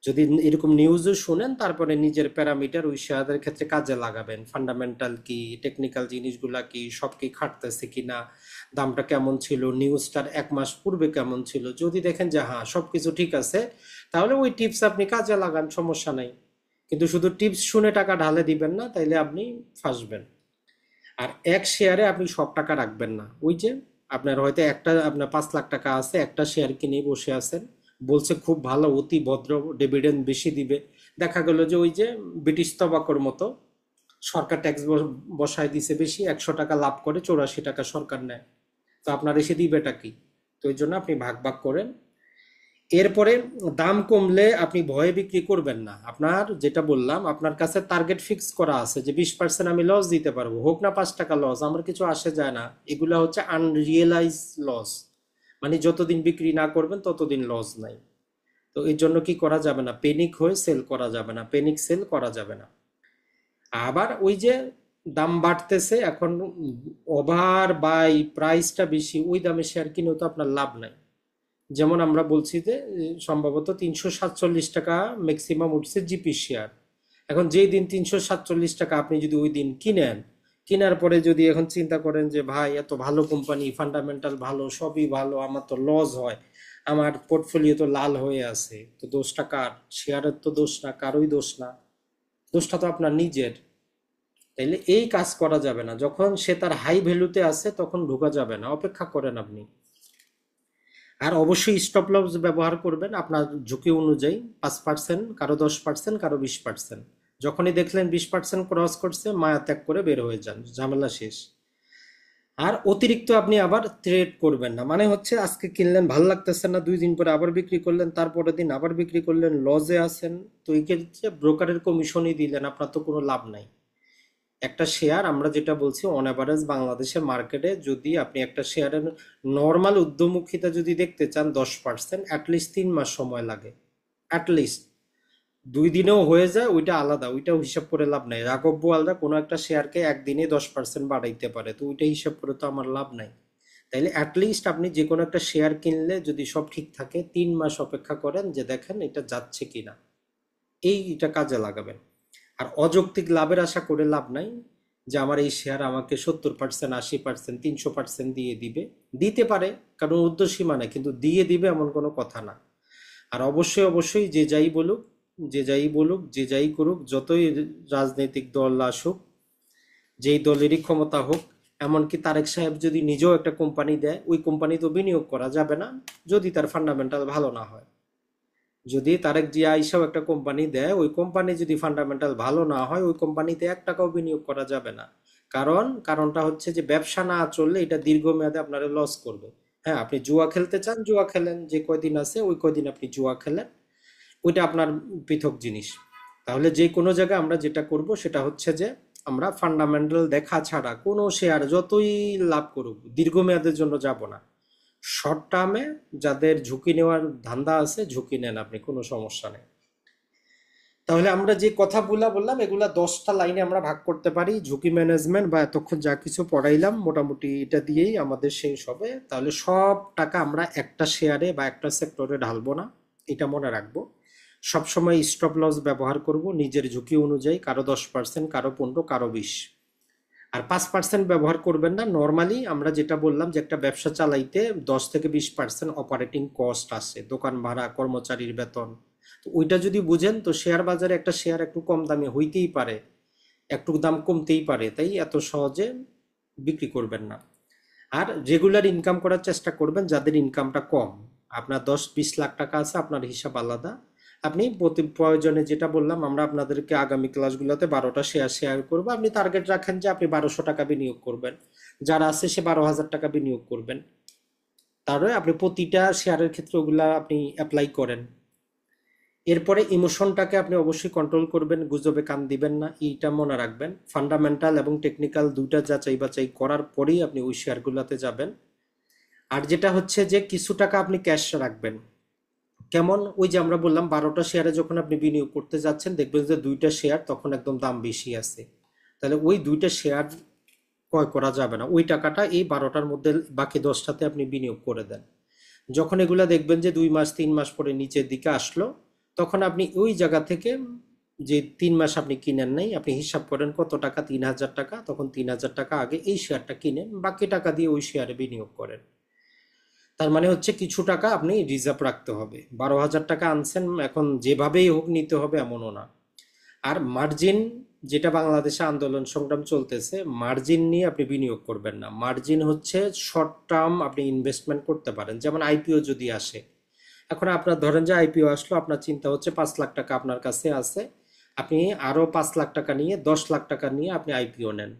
যদি এরকম নিউজও শুনেন, তারপরে নিজের প্যারামিটার ওই শেয়ারের ক্ষেত্রে কাজে লাগাবেন, ফান্ডামেন্টাল কি, টেকনিক্যাল জিনিসগুলা কি, সব কি খাটতেছে কিনা, দামটা কেমন ছিল, নিউজটার 1 মাস পূর্বে কেমন ছিল, যদি দেখেন যে হ্যাঁ সবকিছু ঠিক আছে, তাহলে ওই টিপস আপনি কাজে লাগান, সমস্যা নাই। কিন্তু শুধু টিপস শুনে টাকা ঢালে দিবেন না, তাইলে আপনি ফাঁসবেন। আর এক শেয়ারে আপনি সব টাকা রাখবেন না। ওই যে আপনার হয়তো একটা, আপনার 5 লাখ টাকা আছে, একটা শেয়ার কিনে বসে আছেন, বলছে খুব ভালো, অতি ভদ্র, ডিভিডেন্ড বেশি দিবে। দেখা গেল যে ওই যে ব্রিটিশ তবাকর মতো, সরকার ট্যাক্স বসায় দিছে বেশি, 100 টাকা লাভ করে 84 টাকা সরকার নেয়। তো আপনার এসে দিবেটা কি? তো এই জন্য আপনি ভাগ ভাগ করেন। এরপরে দাম কমলে আপনি ভয়ে বিক্রি করবেন না। আপনার যেটা বললাম, আপনার কাছে টার্গেট ফিক্স করা আছে যে 20% আমি লস দিতে পারবো, হোক না 5 টাকা লস, আমার কিছু আসে যায় না। এগুলা হচ্ছে আনরিয়েলাইজ লস, মানে যতদিন বিক্রি না করবেন ততদিন লস নাই। তো এর জন্য কি করা যাবে না, পেনিক হয়ে সেল করা যাবে না, পেনিক সেল করা যাবে না। আবার ওই যে দাম বাড়তেছে এখন, ওভার বাই, প্রাইসটা বেশি, ওই দামে শেয়ার কিনেও তো আপনার লাভ নাই। যেমন আমরা বলছি যে সম্ভবত 347 টাকা ম্যাক্সিমাম উঠছে জিপি শেয়ার। এখন যেই দিন 347 টাকা, আপনি যদি ওই দিন কিনেন, কেনার পরে যদি এখন চিন্তা করেন যে ভাই এত ভালো কোম্পানি, ফান্ডামেন্টাল ভালো, সবই ভালো, আমার তো লস হয়, আমার পোর্টফোলিও তো লাল হয়ে আছে, তো দোষটা কার? শেয়ারের তো দোষ না, কারোই দোষ না, দোষটা তো আপনার নিজের। তাইলে এই কাজ করা যাবে না, যখন সে তার হাই ভ্যালুতে আছে তখন ঢোকা যাবে না, অপেক্ষা করেন আপনি। আর অবশ্যই স্টপ লস ব্যবহার করবেন আপনার ঝুঁকি অনুযায়ী, 5%, কারো 10%, কারো 20%। যখনই দেখলেন 20% ক্রস করছে, মায়া ত্যাগ করে বের হয়ে যান, ঝামেলা শেষ। আর অতিরিক্ত আপনি আবার ট্রেড করবেন না, মানে হচ্ছে আজকে কিনলেন, ভাল লাগতেছে না, 2 দিন পরে আবার বিক্রি করলেন, তারপরের দিন আবার বিক্রি করলেন, লসে আছেন। তো এই ক্ষেত্রে ব্রোকারের কমিশনই দিলেন, আপনার তো কোনো লাভ নাই। একটা শেয়ার, আমরা যেটা বলছি অন অ্যাভারেজ বাংলাদেশের মার্কেটে, যদি আপনি একটা শেয়ারের নর্মাল উদ্যমুখিতা যদি দেখতে চান 10%, অ্যাটলিস্ট 3 মাস সময় লাগে, অ্যাটলিস্ট। 2 দিনেও হয়ে যায়, ওইটা আলাদা, ওইটাও হিসাব করে লাভ নাই। রাঘব বোয়ালদা কোনো একটা শেয়ারকে একদিনে 10% বাড়াইতে পারে, তো ওইটা হিসাব করে তো আমার লাভ নাই। তাইলে অ্যাটলিস্ট আপনি যে কোনো একটা শেয়ার কিনলে যদি সব ঠিক থাকে, 3 মাস অপেক্ষা করেন যে দেখেন এটা যাচ্ছে কিনা, এইটা কাজে লাগাবেন। আর অযৌক্তিক লাভের আশা করে লাভ নাই যে আমার এই শেয়ার আমাকে 70%, 80%, 300% দিয়ে দিবে। দিতে পারে, কারণ ঊর্ধ্বসীমা নেই, কিন্তু দিয়ে দিবে এমন কোনো কথা না। আর অবশ্যই অবশ্যই যে যাই বলুক, যে যাই বলুক, যে যাই করুক, যতই রাজনৈতিক দল আসুক, যেই দলেরই ক্ষমতা হোক, এমনকি তারেক সাহেব যদি নিজেও একটা কোম্পানি দেয়, ওই কোম্পানি তো বিনিয়োগ করা যাবে না যদি তার ফান্ডামেন্টাল ভালো না হয়। যদি তারেক জিয়া আইসাও একটা কোম্পানি দেয়, ওই কোম্পানি যদি ফান্ডামেন্টাল ভালো না হয়, ওই কোম্পানিতে 1 টাকাও বিনিয়োগ করা যাবে না। কারণটা হচ্ছে যে ব্যবসা না চললে এটা দীর্ঘমেয়াদে আপনারা লস করবে। হ্যাঁ, আপনি জুয়া খেলতে চান, জুয়া খেলেন, যে কয়দিন আছে ওই কয়দিন আপনি জুয়া খেলেন, ওইটা আপনার পৃথক জিনিস। তাহলে যে কোনো জায়গায় আমরা যেটা করব সেটা হচ্ছে যে আমরা ফান্ডামেন্টাল দেখা ছাড়া কোনো শেয়ার যতই লাভ করুক দীর্ঘমেয়াদের জন্য যাব না। শর্ট টার্মে যাদের ঝুঁকি নেওয়ার ধান্দা আছে, ঝুঁকি নেন, আপনি কোনো সমস্যা নেই। তাহলে আমরা যে কথাগুলা বললাম এগুলা 10টা লাইনে আমরা ভাগ করতে পারি। ঝুঁকি ম্যানেজমেন্ট বা এতক্ষণ যা কিছু পড়াইলাম মোটামুটি এটা দিয়েই আমাদের শেষ হবে। তাহলে সব টাকা আমরা একটা শেয়ারে বা একটা সেক্টরে ঢালবো না, এটা মনে রাখবো। সবসময় স্টপ লস ব্যবহার করব নিজের ঝুঁকি অনুযায়ী, কারো 10%, কারো 15, কারো 20। আর 5% ব্যবহার করবেন না। নর্মালি আমরা যেটা বললাম যে একটা ব্যবসা চালাইতে 10 থেকে 20% অপারেটিং কস্ট আসে, দোকান ভাড়া, কর্মচারীর বেতন। তো ওইটা যদি বুঝেন, তো শেয়ার বাজারে একটা শেয়ার একটু কম দামে হইতেই পারে, একটু দাম কমতেই পারে, তাই এত সহজে বিক্রি করবেন না। আর রেগুলার ইনকাম করার চেষ্টা করবেন, যাদের ইনকামটা কম। আপনার 10-20 লাখ টাকা আছে, আপনার হিসাব আলাদা। আপনি প্রতি প্রয়োজনে, যেটা বললাম আমরা আপনাদেরকে আগামী ক্লাসগুলোতে 12টা শেয়ার করবো, আপনি টার্গেট রাখেন যে আপনি 1200 টাকা বিনিয়োগ করবেন, যারা আছে সে 12,000 টাকা বিনিয়োগ করবেন। তারপরে আপনি প্রতিটা শেয়ারের ক্ষেত্রে ওগুলা আপনি অ্যাপ্লাই করেন। এরপরে ইমোশনটাকে আপনি অবশ্যই কন্ট্রোল করবেন, গুজবে কান দিবেন না, এইটা মনে রাখবেন। ফান্ডামেন্টাল এবং টেকনিক্যাল দুইটা যাচাই বাছাই করার পরেই আপনি ওই শেয়ারগুলোতে যাবেন। আর যেটা হচ্ছে যে কিছু টাকা আপনি ক্যাশ রাখবেন। কেমন? ওই যে আমরা বললাম 12টা শেয়ারে যখন আপনি বিনিয়োগ করতে যাচ্ছেন, দেখবেন যে 2টা শেয়ার তখন একদম দাম বেশি আছে, তাহলে ওই 2টা শেয়ার ক্রয় করা যাবে না। ওই টাকাটা এই 12টার মধ্যে বাকি 10টাতে আপনি বিনিয়োগ করে দেন। যখন এগুলা দেখবেন যে 2 মাস 3 মাস পরে নিচের দিকে আসলো, তখন আপনি ওই জায়গা থেকে, যে 3 মাস আপনি কিনেন নাই, আপনি হিসাব করেন কত টাকা, 3,000 টাকা, তখন 3,000 টাকা আগে এই শেয়ারটা কিনেন, বাকি টাকা দিয়ে ওই শেয়ারে বিনিয়োগ করেন। তার মানে হচ্ছে কিছু টাকা আপনি রিজার্ভ রাখতে হবে। 12,000 টাকা আনছেন, এখন যেভাবেই হোক নিতে হবে এমনও না। আর মার্জিন, যেটা বাংলাদেশে আন্দোলন সংগ্রাম চলতেছে, মার্জিন নিয়ে আপনি বিনিয়োগ করবেন না। মার্জিন হচ্ছে শর্ট টার্ম আপনি ইনভেস্টমেন্ট করতে পারেন, যেমন আইপিও যদি আসে। এখন আপনার ধরেন যে আইপিও আসলো, আপনার চিন্তা হচ্ছে 5 লাখ টাকা আপনার কাছে আছে, আপনি আরো 5 লাখ টাকা নিয়ে 10 লাখ টাকা নিয়ে আপনি আইপিও নেন।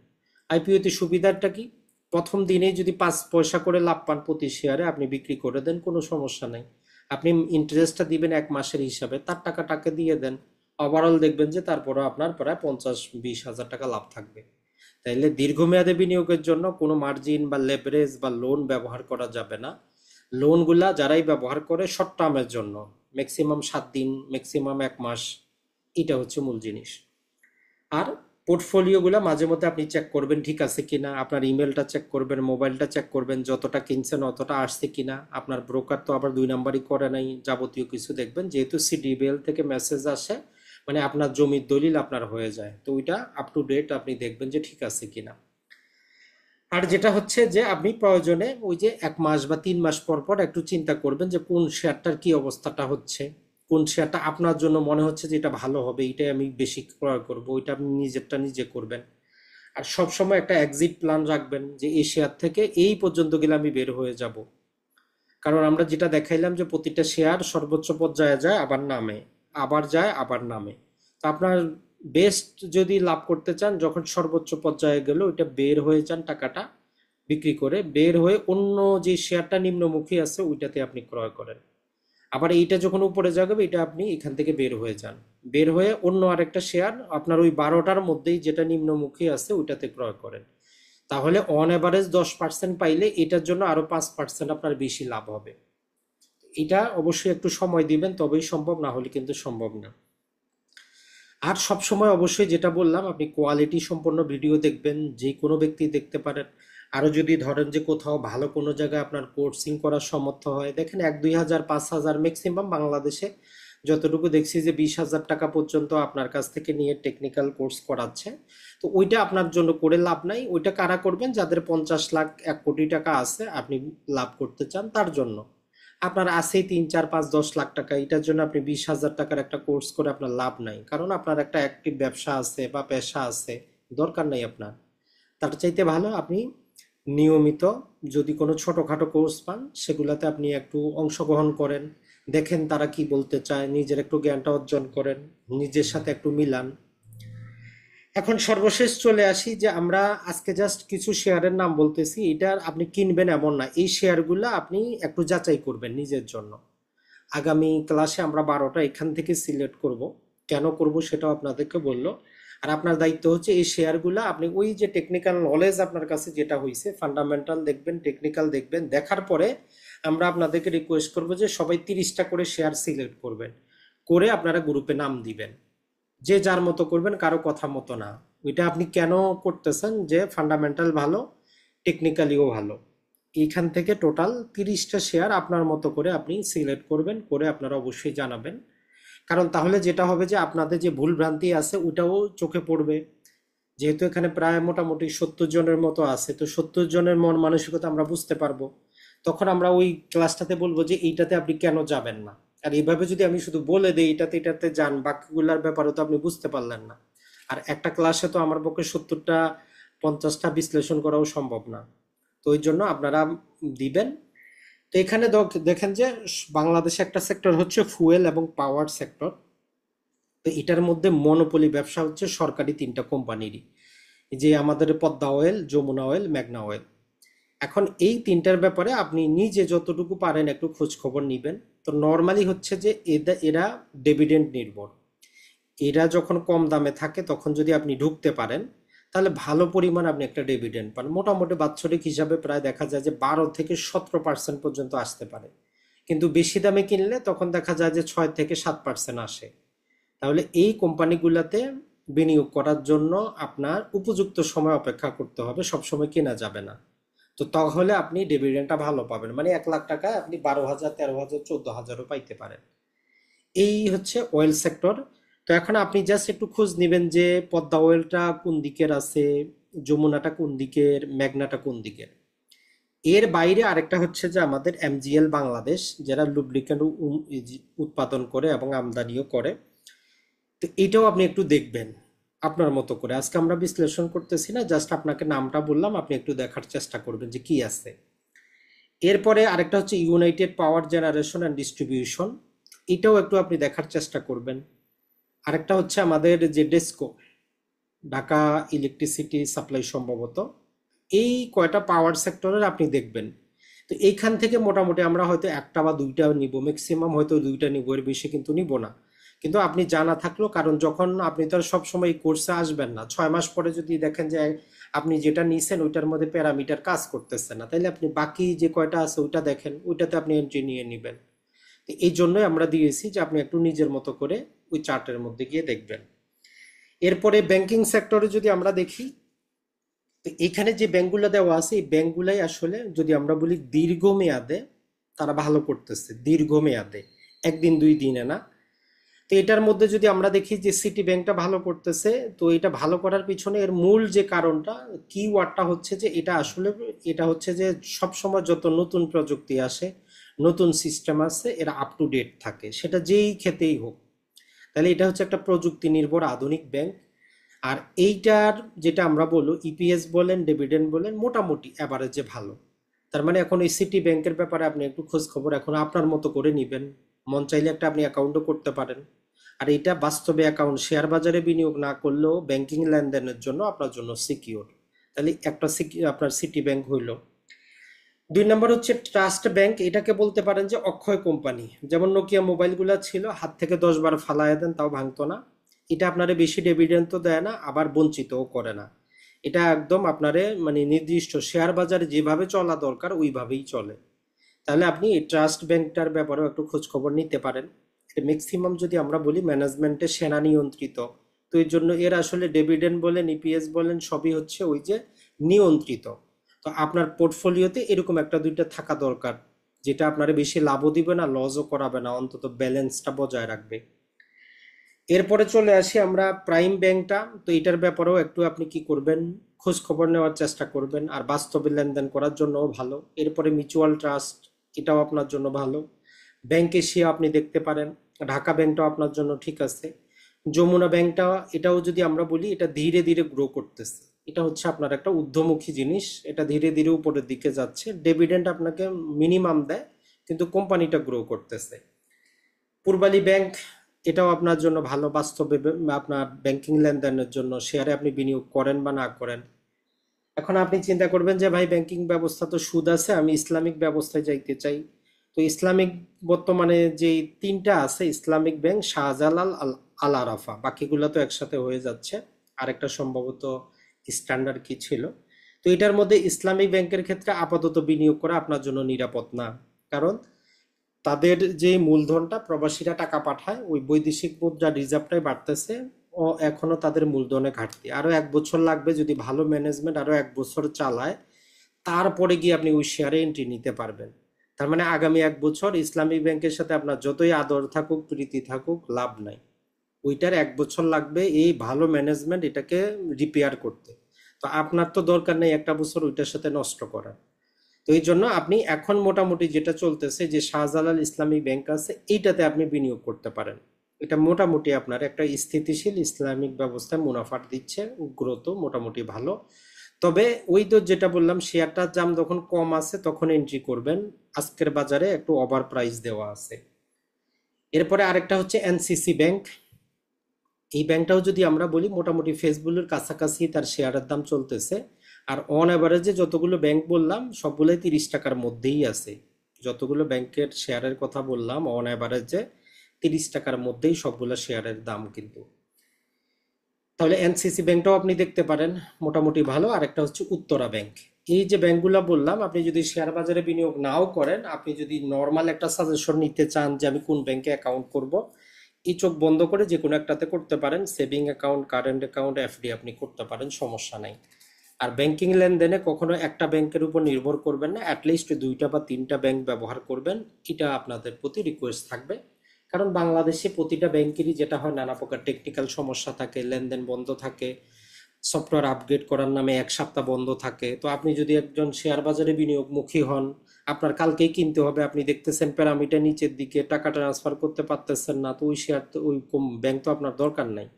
আইপিওতে সুবিধাটা কি? প্রথম দিনেই যদি 5 পয়সা করে লাভ পান প্রতি শেয়ারে, আপনি বিক্রি করে দেন, কোনো সমস্যা নেই। আপনি ইন্টারেস্টটা দিবেন 1 মাসের হিসাবে, তার টাকাটাকে দিয়ে দেন। ওভারঅল দেখবেন যে তারপরে আপনার প্রায় 50-20 হাজার টাকা লাভ থাকবে। তাইলে দীর্ঘমেয়াদে বিনিয়োগের জন্য কোনো মার্জিন বা লেভারেজ বা লোন ব্যবহার করা যাবে না। লোনগুলা যারাই ব্যবহার করে শর্ট টার্মের জন্য, ম্যাক্সিমাম 7 দিন, ম্যাক্সিমাম 1 মাস, এটা হচ্ছে মূল জিনিস। আর পোর্টফোলিওগুলো মাঝে মধ্যে আপনি চেক করবেন ঠিক আছে কিনা, আপনার ইমেলটা চেক করবেন, মোবাইলটা চেক করবেন, যতটা কিনছেন অতটা আসছে কিনা, আপনার ব্রোকার তো আবার 2 নাম্বারই করে নাই, যাবতীয় কিছু দেখবেন। যেহেতু সিডিবিএল থেকে মেসেজ আসে, মানে আপনার জমির দলিল আপনার হয়ে যায়, তো ওইটা আপ টু ডেট আপনি দেখবেন যে ঠিক আছে কিনা। আর যেটা হচ্ছে যে আপনি প্রয়োজনে ওই যে 1 মাস বা 3 মাস পর পর একটু চিন্তা করবেন যে কোন শেয়ারটার কি অবস্থাটা হচ্ছে, কোন শেয়ারটা আপনার জন্য মনে হচ্ছে যে এটা ভালো হবে, এটাই আমি বেশি ক্রয় করব, ওইটা আপনি নিজেরটা নিজে করবেন। আর সব সময় একটা এক্সিট প্ল্যান রাখবেন, যে এই শেয়ার থেকে এই পর্যন্ত গেলে আমি বের হয়ে যাব। কারণ আমরা যেটা দেখাইলাম যে প্রতিটা শেয়ার সর্বোচ্চ পর্যায়ে যায় আবার নামে, আবার যায় আবার নামে। তো আপনার বেস্ট যদি লাভ করতে চান, যখন সর্বোচ্চ পর্যায়ে গেল ওইটা বের হয়ে যান, টাকাটা বিক্রি করে বের হয়ে অন্য যে শেয়ারটা নিম্নমুখী আছে ওইটাতে আপনি ক্রয় করেন। আবার এইটা যখন উপরে যাবে, এটা আপনি এখান থেকে বের হয়ে যান, বের হয়ে অন্য আরেকটা শেয়ার আপনার ওই 12টার মধ্যেই যেটা নিম্নমুখী আছে ওইটাতে ক্রয় করেন। তাহলে অন অ্যাভারেজ 10% পাইলে এটার জন্য আরো 5% আপনার বেশি লাভ হবে। এটা অবশ্যই একটু সময় দিবেন, তবেই সম্ভব, না হলে কিন্তু সম্ভব না। আর সব সময় অবশ্যই যেটা বললাম, আপনি কোয়ালিটি সম্পন্ন ভিডিও দেখবেন, যে কোনো ব্যক্তি দেখতে পারেন। আরো যদি ধরেন যে কোথাও ভালো কোনো জায়গায় আপনার কোর্সিং করার সামর্থ্য হয়, দেখেন 1-2 হাজার 5,000 ম্যাক্সিমাম বাংলাদেশে যতটুকু দেখছি যে 20,000 টাকা পর্যন্ত আপনার কাছ থেকে নিয়ে টেকনিক্যাল কোর্স করাচ্ছে। তো ওইটা আপনার জন্য করে লাভ নাই। ওইটা কারা করবেন? যাদের 50 লাখ 1 কোটি টাকা আছে, আপনি লাভ করতে চান তার জন্য। আপনার আছেই 3, 4, 5, 10 লাখ টাকা, এটার জন্য আপনি 20,000 টাকার একটা কোর্স করে আপনার লাভ নাই, কারণ আপনার একটা অ্যাক্টিভ ব্যবসা আছে বা পেশা আছে, দরকার নাই আপনার। তার চাইতে ভালো আপনি নিয়মিত যদি কোনো ছোটোখাটো কোর্স পান, সেগুলোতে আপনি একটু অংশগ্রহণ করেন, দেখেন তারা কি বলতে চায়, নিজের একটু জ্ঞানটা অর্জন করেন, নিজের সাথে একটু মিলান। এখন সর্বশেষ চলে আসি যে আমরা আজকে জাস্ট কিছু শেয়ারের নাম বলতেছি, এটা আপনি কিনবেন এমন না, এই শেয়ারগুলো আপনি একটু যাচাই করবেন নিজের জন্য। আগামী ক্লাসে আমরা 12টা এখান থেকে সিলেক্ট করব, কেন করব সেটাও আপনাদেরকে বললো। আর আপনার দায়িত্ব হচ্ছে এই শেয়ারগুলো আপনি ওই যে টেকনিক্যাল নলেজ আপনার কাছে যেটা হয়েছে, ফান্ডামেন্টাল দেখবেন, টেকনিক্যাল দেখবেন, দেখার পরে আমরা আপনাদেরকে রিকোয়েস্ট করব যে সবাই 30টা করে শেয়ার সিলেক্ট করবেন, করে আপনারা গ্রুপে নাম দিবেন। যে যার মতো করবেন, কারো কথা মতো না। ওইটা আপনি কেন করতেছেন? যে ফান্ডামেন্টাল ভালো, টেকনিক্যালিও ভালো। এইখান থেকে টোটাল 30টা শেয়ার আপনার মতো করে আপনি সিলেক্ট করবেন, করে আপনারা অবশ্যই জানাবেন। কারণ তাহলে যেটা হবে যে আপনাদের যে ভুল ভ্রান্তি আছে ওটাও চোখে পড়বে। যেহেতু এখানে প্রায় মোটামুটি 70 জনের মতো আছে, তো 70 জনের মন মানসিকতা আমরা বুঝতে পারবো। তখন আমরা ওই ক্লাসটাতে বলবো যে এইটাতে আপনি কেন যাবেন না। আর এইভাবে যদি আমি শুধু বলে দিই এটাতে এটাতে যান, বাকিগুলার ব্যাপারে তো আপনি বুঝতে পারলেন না। আর একটা ক্লাসে তো আমার পক্ষে 70টা 50টা বিশ্লেষণ করাও সম্ভব না। তো ওই জন্য আপনারা দিবেন। তো এখানে দেখেন যে বাংলাদেশে একটা সেক্টর হচ্ছে ফুয়েল এবং পাওয়ার সেক্টর। তো এটার মধ্যে মনোপলি ব্যবসা হচ্ছে সরকারি 3টা কোম্পানিরই, যে আমাদের পদ্মা অয়েল, যমুনা অয়েল, মেঘনা অয়েল। এখন এই 3টার ব্যাপারে আপনি নিজে যতটুকু পারেন একটু খোঁজ খবর নিবেন। তো নর্মালি হচ্ছে যে এরা ডিভিডেন্ড নির্ভর। এরা যখন কম দামে থাকে তখন যদি আপনি ঢুকতে পারেন, তাহলে ভালো পরিমাণ আপনি একটা ডিভিডেন্ড পান। মোটামুটি বাৎসরিক হিসাবে প্রায় দেখা যায় যে 12 থেকে 17% পর্যন্ত আসতে পারে। কিন্তু বেশি দামে কিনলে তখন দেখা যায় যে 6 থেকে 7% আসে। তাহলে এই কোম্পানিগুলোতে বিনিয়োগ করার জন্য আপনার উপযুক্ত সময় অপেক্ষা করতে হবে, সবসময় কেনা যাবে না। তো তাহলে আপনি ডিভিডেন্ডটা ভালো পাবেন, মানে 1 লাখ টাকায় আপনি 12,000, 13,000, 14,000ও পাইতে পারেন। এই হচ্ছে অয়েল সেক্টর। তো এখন আপনি জাস্ট একটু খোঁজ নেবেন যে পদ্মা অয়েলটা কোন দিকের আছে, যমুনাটা কোন দিকের, মেঘনাটা কোন দিকের। এর বাইরে আরেকটা হচ্ছে যে আমাদের এমজিএল বাংলাদেশ, যারা লুব্রিক্যান্ট উৎপাদন করে এবং আমদানিও করে। তো এটাও আপনি একটু দেখবেন আপনার মতো করে। আজকে আমরা বিশ্লেষণ করতেছি না, জাস্ট আপনাকে নামটা বললাম, আপনি একটু দেখার চেষ্টা করবেন যে কি আছে। এরপরে আরেকটা হচ্ছে United power generation and distribution, এটাও একটু আপনি দেখার চেষ্টা করবেন। আরেকটা হচ্ছে আমাদের যে ডেস্কো, ঢাকা ইলেকট্রিসিটি সাপ্লাই সম্ভবত। এই কয়টা পাওয়ার সেক্টরের আপনি দেখবেন। তো এইখান থেকে মোটামুটি আমরা হয়তো একটা বা দুইটা নিব, ম্যাক্সিমাম হয়তো দুইটা নিব, এর বেশি কিন্তু নিব না। কিন্তু আপনি জানা থাকলো, কারণ যখন আপনি তো আর সবসময় কোর্সে আসবেন না, 6 মাস পরে যদি দেখেন যে আপনি যেটা নিছেন ওইটার মধ্যে প্যারামিটার কাজ করতেছে না, তাইলে আপনি বাকি যে কয়টা আছে ওইটা দেখেন, ওইটাতে আপনি এন্ট্রি নিয়ে নেবেন। তো এই জন্যই আমরা দিয়েছি যে আপনি একটু নিজের মতো করে ওই চার্টের মধ্যে গিয়ে দেখবেন। এরপরে ব্যাংকিং সেক্টরে যদি আমরা দেখি, তো এখানে যে ব্যাংকগুলো দেওয়া আছে এই ব্যাংকগুলাই আসলে যদি আমরা বলি দীর্ঘমেয়াদে তারা ভালো করতেছে, দীর্ঘমেয়াদে, 1 দিন 2 দিনে না। তো এটার মধ্যে যদি আমরা দেখি যে সিটি ব্যাংকটা ভালো করতেছে, তো এটা ভালো করার পিছনে এর মূল যে কারণটা, কি ওয়ার্ডটা হচ্ছে যে এটা আসলে, এটা হচ্ছে যে সবসময় যত নতুন প্রযুক্তি আসে, নতুন সিস্টেম আছে, এরা আপ টু ডেট থাকে, সেটা যেই ক্ষেতেই হোক। তাহলে এটা হচ্ছে একটা প্রযুক্তি নির্ভর আধুনিক ব্যাংক। আর এইটার যেটা আমরা বলবো ইপিএস বলেন, ডিভিডেন্ড বলেন, মোটামুটি অ্যাভারেজে ভালো। তার মানে এখন এই সিটি ব্যাংকের ব্যাপারে আপনি একটু খোঁজ খবর এখন আপনার মতো করে নিবেন। মন চাইলে একটা আপনি অ্যাকাউন্টও করতে পারেন। আর এটা বাস্তবে অ্যাকাউন্ট, শেয়ার বাজারে বিনিয়োগ না করলেও ব্যাংকিং লেনদেনের জন্য আপনার জন্য সিকিউর। তাহলে একটা আপনার সিটি ব্যাংক হইল। 2 নম্বর হচ্ছে ট্রাস্ট ব্যাংক, এটাকে বলতে পারেন যে অক্ষয় কোম্পানি। যেমন নোকিয়া মোবাইলগুলো ছিল, হাত থেকে 10 বার ফালাইয়া দেন তাও ভাঙতো না। এটা আপনারে বেশি ডিভিডেন্ড তো দেয় না, আবার বঞ্চিতও করে না। এটা একদম আপনারে মানে নির্দিষ্ট শেয়ার বাজারে যেভাবে চলা দরকার ওইভাবেই চলে। তাহলে আপনি এই ট্রাস্ট ব্যাংকটার ব্যাপারেও একটু খোঁজ খবর নিতে পারেন। ম্যাক্সিমাম যদি আমরা বলি ম্যানেজমেন্টের সেনা নিয়ন্ত্রিত। তো এর জন্য এর আসলে ডিভিডেন্ড বলেন, ইপিএস বলেন, সবই হচ্ছে ওই যে নিয়ন্ত্রিত। তো আপনার পোর্টফোলিওতে এরকম একটা দুইটা থাকা দরকার, যেটা আপনার বেশি লাভও দিবে না, লসও করাবে না, অন্তত ব্যালেন্সটা বজায় রাখবে। এরপরে চলে আসি আমরা প্রাইম ব্যাংকটা। তো এটার ব্যাপারেও একটু আপনি কি করবেন, খোঁজ খবর নেওয়ার চেষ্টা করবেন, আর বাস্তবে লেনদেন করার জন্যও ভালো। এরপরে মিউচুয়াল ট্রাস্ট, এটাও আপনার জন্য ভালো। ব্যাংক এশিয়া আপনি দেখতে পারেন, ঢাকা ব্যাংকটাও আপনার জন্য ঠিক আছে। যমুনা ব্যাংকটা, এটাও যদি আমরা বলি, এটা ধীরে ধীরে গ্রো করতেছে। এটা হচ্ছে আপনার একটা ঊর্ধ্বমুখী জিনিস, এটা ধীরে ধীরে উপরের দিকে যাচ্ছে, ডিভিডেন্ড আপনাকে মিনিমাম দেয়, কিন্তু কোম্পানিটা গ্রো করতেছে। পূর্বালী ব্যাংক, এটাও আপনার জন্য ভালো বাস্তবে আপনার ব্যাংকিং লেনদেনের জন্য, শেয়ারে আপনি বিনিয়োগ করেন বা না করেন। এখন আপনি চিন্তা করবেন যে ভাই ব্যাংকিং ব্যবস্থা তো সুদ আছে, আমি ইসলামিক ব্যবস্থায় যাইতে চাই। তো ইসলামিক বর্তমানে যে তিনটা আছে, ইসলামিক ব্যাংক, শাহজালাল, আল আরাফা, বাকিগুলো তো একসাথে হয়ে যাচ্ছে। আরেকটা সম্ভবত স্ট্যান্ডার্ড কি ছিল। তো এটার মধ্যে ইসলামিক ব্যাংকের ক্ষেত্রে আপাতত বিনিয়োগ করা আপনার জন্য নিরাপদ না। কারণ তাদের যে মূলধনটা প্রবাসীরা টাকা পাঠায়, ওই বৈদেশিক মুদ্রা রিজার্ভটাই বাড়তেছে। ও এখনো তাদের মূলধনে ঘাটতি, আরো 1 বছর লাগবে যদি ভালো ম্যানেজমেন্ট আরো 1 বছর চালায়, তারপরে গিয়ে আপনি ওই শেয়ারে এন্ট্রি নিতে পারবেন। তার মানে আগামী 1 বছর ইসলামিক ব্যাংকের সাথে আপনার যতই আদর থাকুক, প্রীতি থাকুক, লাভ নাই। ওইটার 1 বছর লাগবে এই ভালো ম্যানেজমেন্ট এটাকে রিপেয়ার করতে। তো আপনার তো দরকার নেই 1 বছর ওইটার সাথে নষ্ট করার। তো এই জন্য আপনি এখন মোটামুটি যেটা চলতেছে, যে শাহজালাল ইসলামী ব্যাংক আছে, এইটাতে আপনি বিনিয়োগ করতে পারেন। এটা মোটামুটি আপনার একটা স্থিতিশীল ইসলামিক ব্যবস্থায় মুনাফা দিচ্ছে, গ্রোথ মোটামুটি ভালো। তবে ওই তো যেটা বললাম, শেয়ারটার দাম যখন কম আছে তখন এন্ট্রি করবেন, আজকের বাজারে একটু ওভার প্রাইস দেওয়া আছে। এরপরে আরেকটা হচ্ছে এনসিসি ব্যাংক। এই ব্যাংকটাও যদি আমরা বলি, মোটামুটি ফেসবুকের কাছাকাছি তার শেয়ারের দাম চলতেছে। আর অন অ্যাভারেজে যতগুলো ব্যাংক বললাম সবগুলোই 30 টাকার মধ্যেই আছে। যতগুলো ব্যাংকের শেয়ারের কথা বললাম অন অ্যাভারেজে 30 টাকার মধ্যেই সবগুলো শেয়ারের দাম কিন্তু। তাহলে এনসিসি ব্যাংকটাও আপনি দেখতে পারেন, মোটামুটি ভালো। আর একটা হচ্ছে উত্তরা ব্যাংক। এই যে ব্যাংকগুলো বললাম, আপনি যদি শেয়ার বাজারে বিনিয়োগ নাও করেন, আপনি যদি নর্মাল একটা সাজেশন নিতে চান যে আমি কোন ব্যাংকে অ্যাকাউন্ট করব, এই চোখ বন্ধ করে যে কোনো একটাতে করতে পারেন। Saving account, current account, FD আপনি করতে পারেন, সমস্যা নাই। আর ব্যাংকিং লেনদেনে কখনো একটা ব্যাংকের উপর নির্ভর করবেন না, অ্যাটলিস্ট 2টা বা 3টা ব্যাংক ব্যবহার করবেন। এটা আপনাদের প্রতি রিকোয়েস্ট থাকবে। কারণ বাংলাদেশে প্রতিটা ব্যাংকেরই যেটা হয়, নানা প্রকার টেকনিক্যাল সমস্যা থাকে, লেনদেন বন্ধ থাকে, সফটওয়্যার আপগ্রেড করার নামে 1 সপ্তাহ বন্ধ থাকে। তো আপনি যদি একজন শেয়ার বাজারে বিনিয়োগমুখী হন, আপনার কালকেই কিনতে হবে, আপনি দেখতেছেন প্যারামিটার নিচের দিকে, টাকা ট্রান্সফার করতে পারতেছেন না, তো ওই শেয়ার তো ওই ব্যাংক তো আপনার দরকার নাই।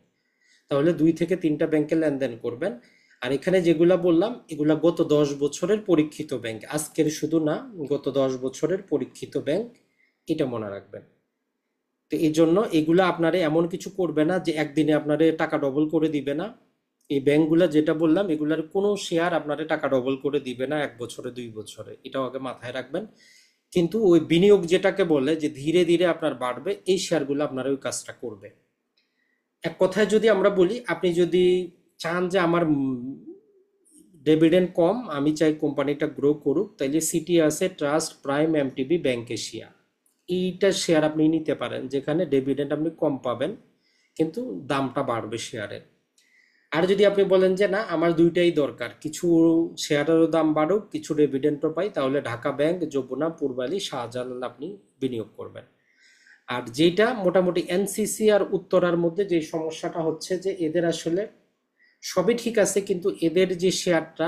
তাহলে 2 থেকে 3টা ব্যাংকে লেনদেন করবেন। আর এখানে যেগুলা বললাম এগুলা গত 10 বছরের পরীক্ষিত ব্যাংক, আজকের শুধু না, গত 10 বছরের পরীক্ষিত ব্যাংক, এটা মনে রাখবেন। তো এই জন্য এগুলা আপনারে এমন কিছু করবে না যে একদিনে আপনারে টাকা ডবল করে দিবে না। এই ব্যাংকগুলা যেটা বললাম, এগুলার কোনো শেয়ার আপনারে টাকা ডবল করে দিবে না 1 বছরে 2 বছরে, এটাও আগে মাথায় রাখবেন। কিন্তু ওই বিনিয়োগ যেটাকে বলে যে ধীরে ধীরে আপনার বাড়বে, এই শেয়ারগুলো আপনার ওই কাজটা করবে। এক কথায় যদি আমরা বলি, আপনি যদি চান যে আমার ডিভিডেন্ড কম, আমি চাই কোম্পানিটা গ্রো করুক, তাইলে সিটি আছে, trust, prime, MTB, bank Asia, এইটা শেয়ার আপনি নিতে পারেন, যেখানে ডিভিডেন্ড আপনি কম পাবেন কিন্তু দামটা বাড়বে শেয়ারের। আর যদি আপনি বলেন যে না, আমার দুইটাই দরকার, কিছু শেয়ারেরও দাম বাড়ুক, কিছু ডিভিডেন্ডও পাই, তাহলে ঢাকা ব্যাংক, যমুনা, পূর্বালী, শাহজালাল আপনি বিনিয়োগ করবেন। আর যেটা মোটামুটি এনসিসি আর উত্তরার মধ্যে যে সমস্যাটা হচ্ছে, যে এদের আসলে সবই ঠিক আছে, কিন্তু এদের যে শেয়ারটা,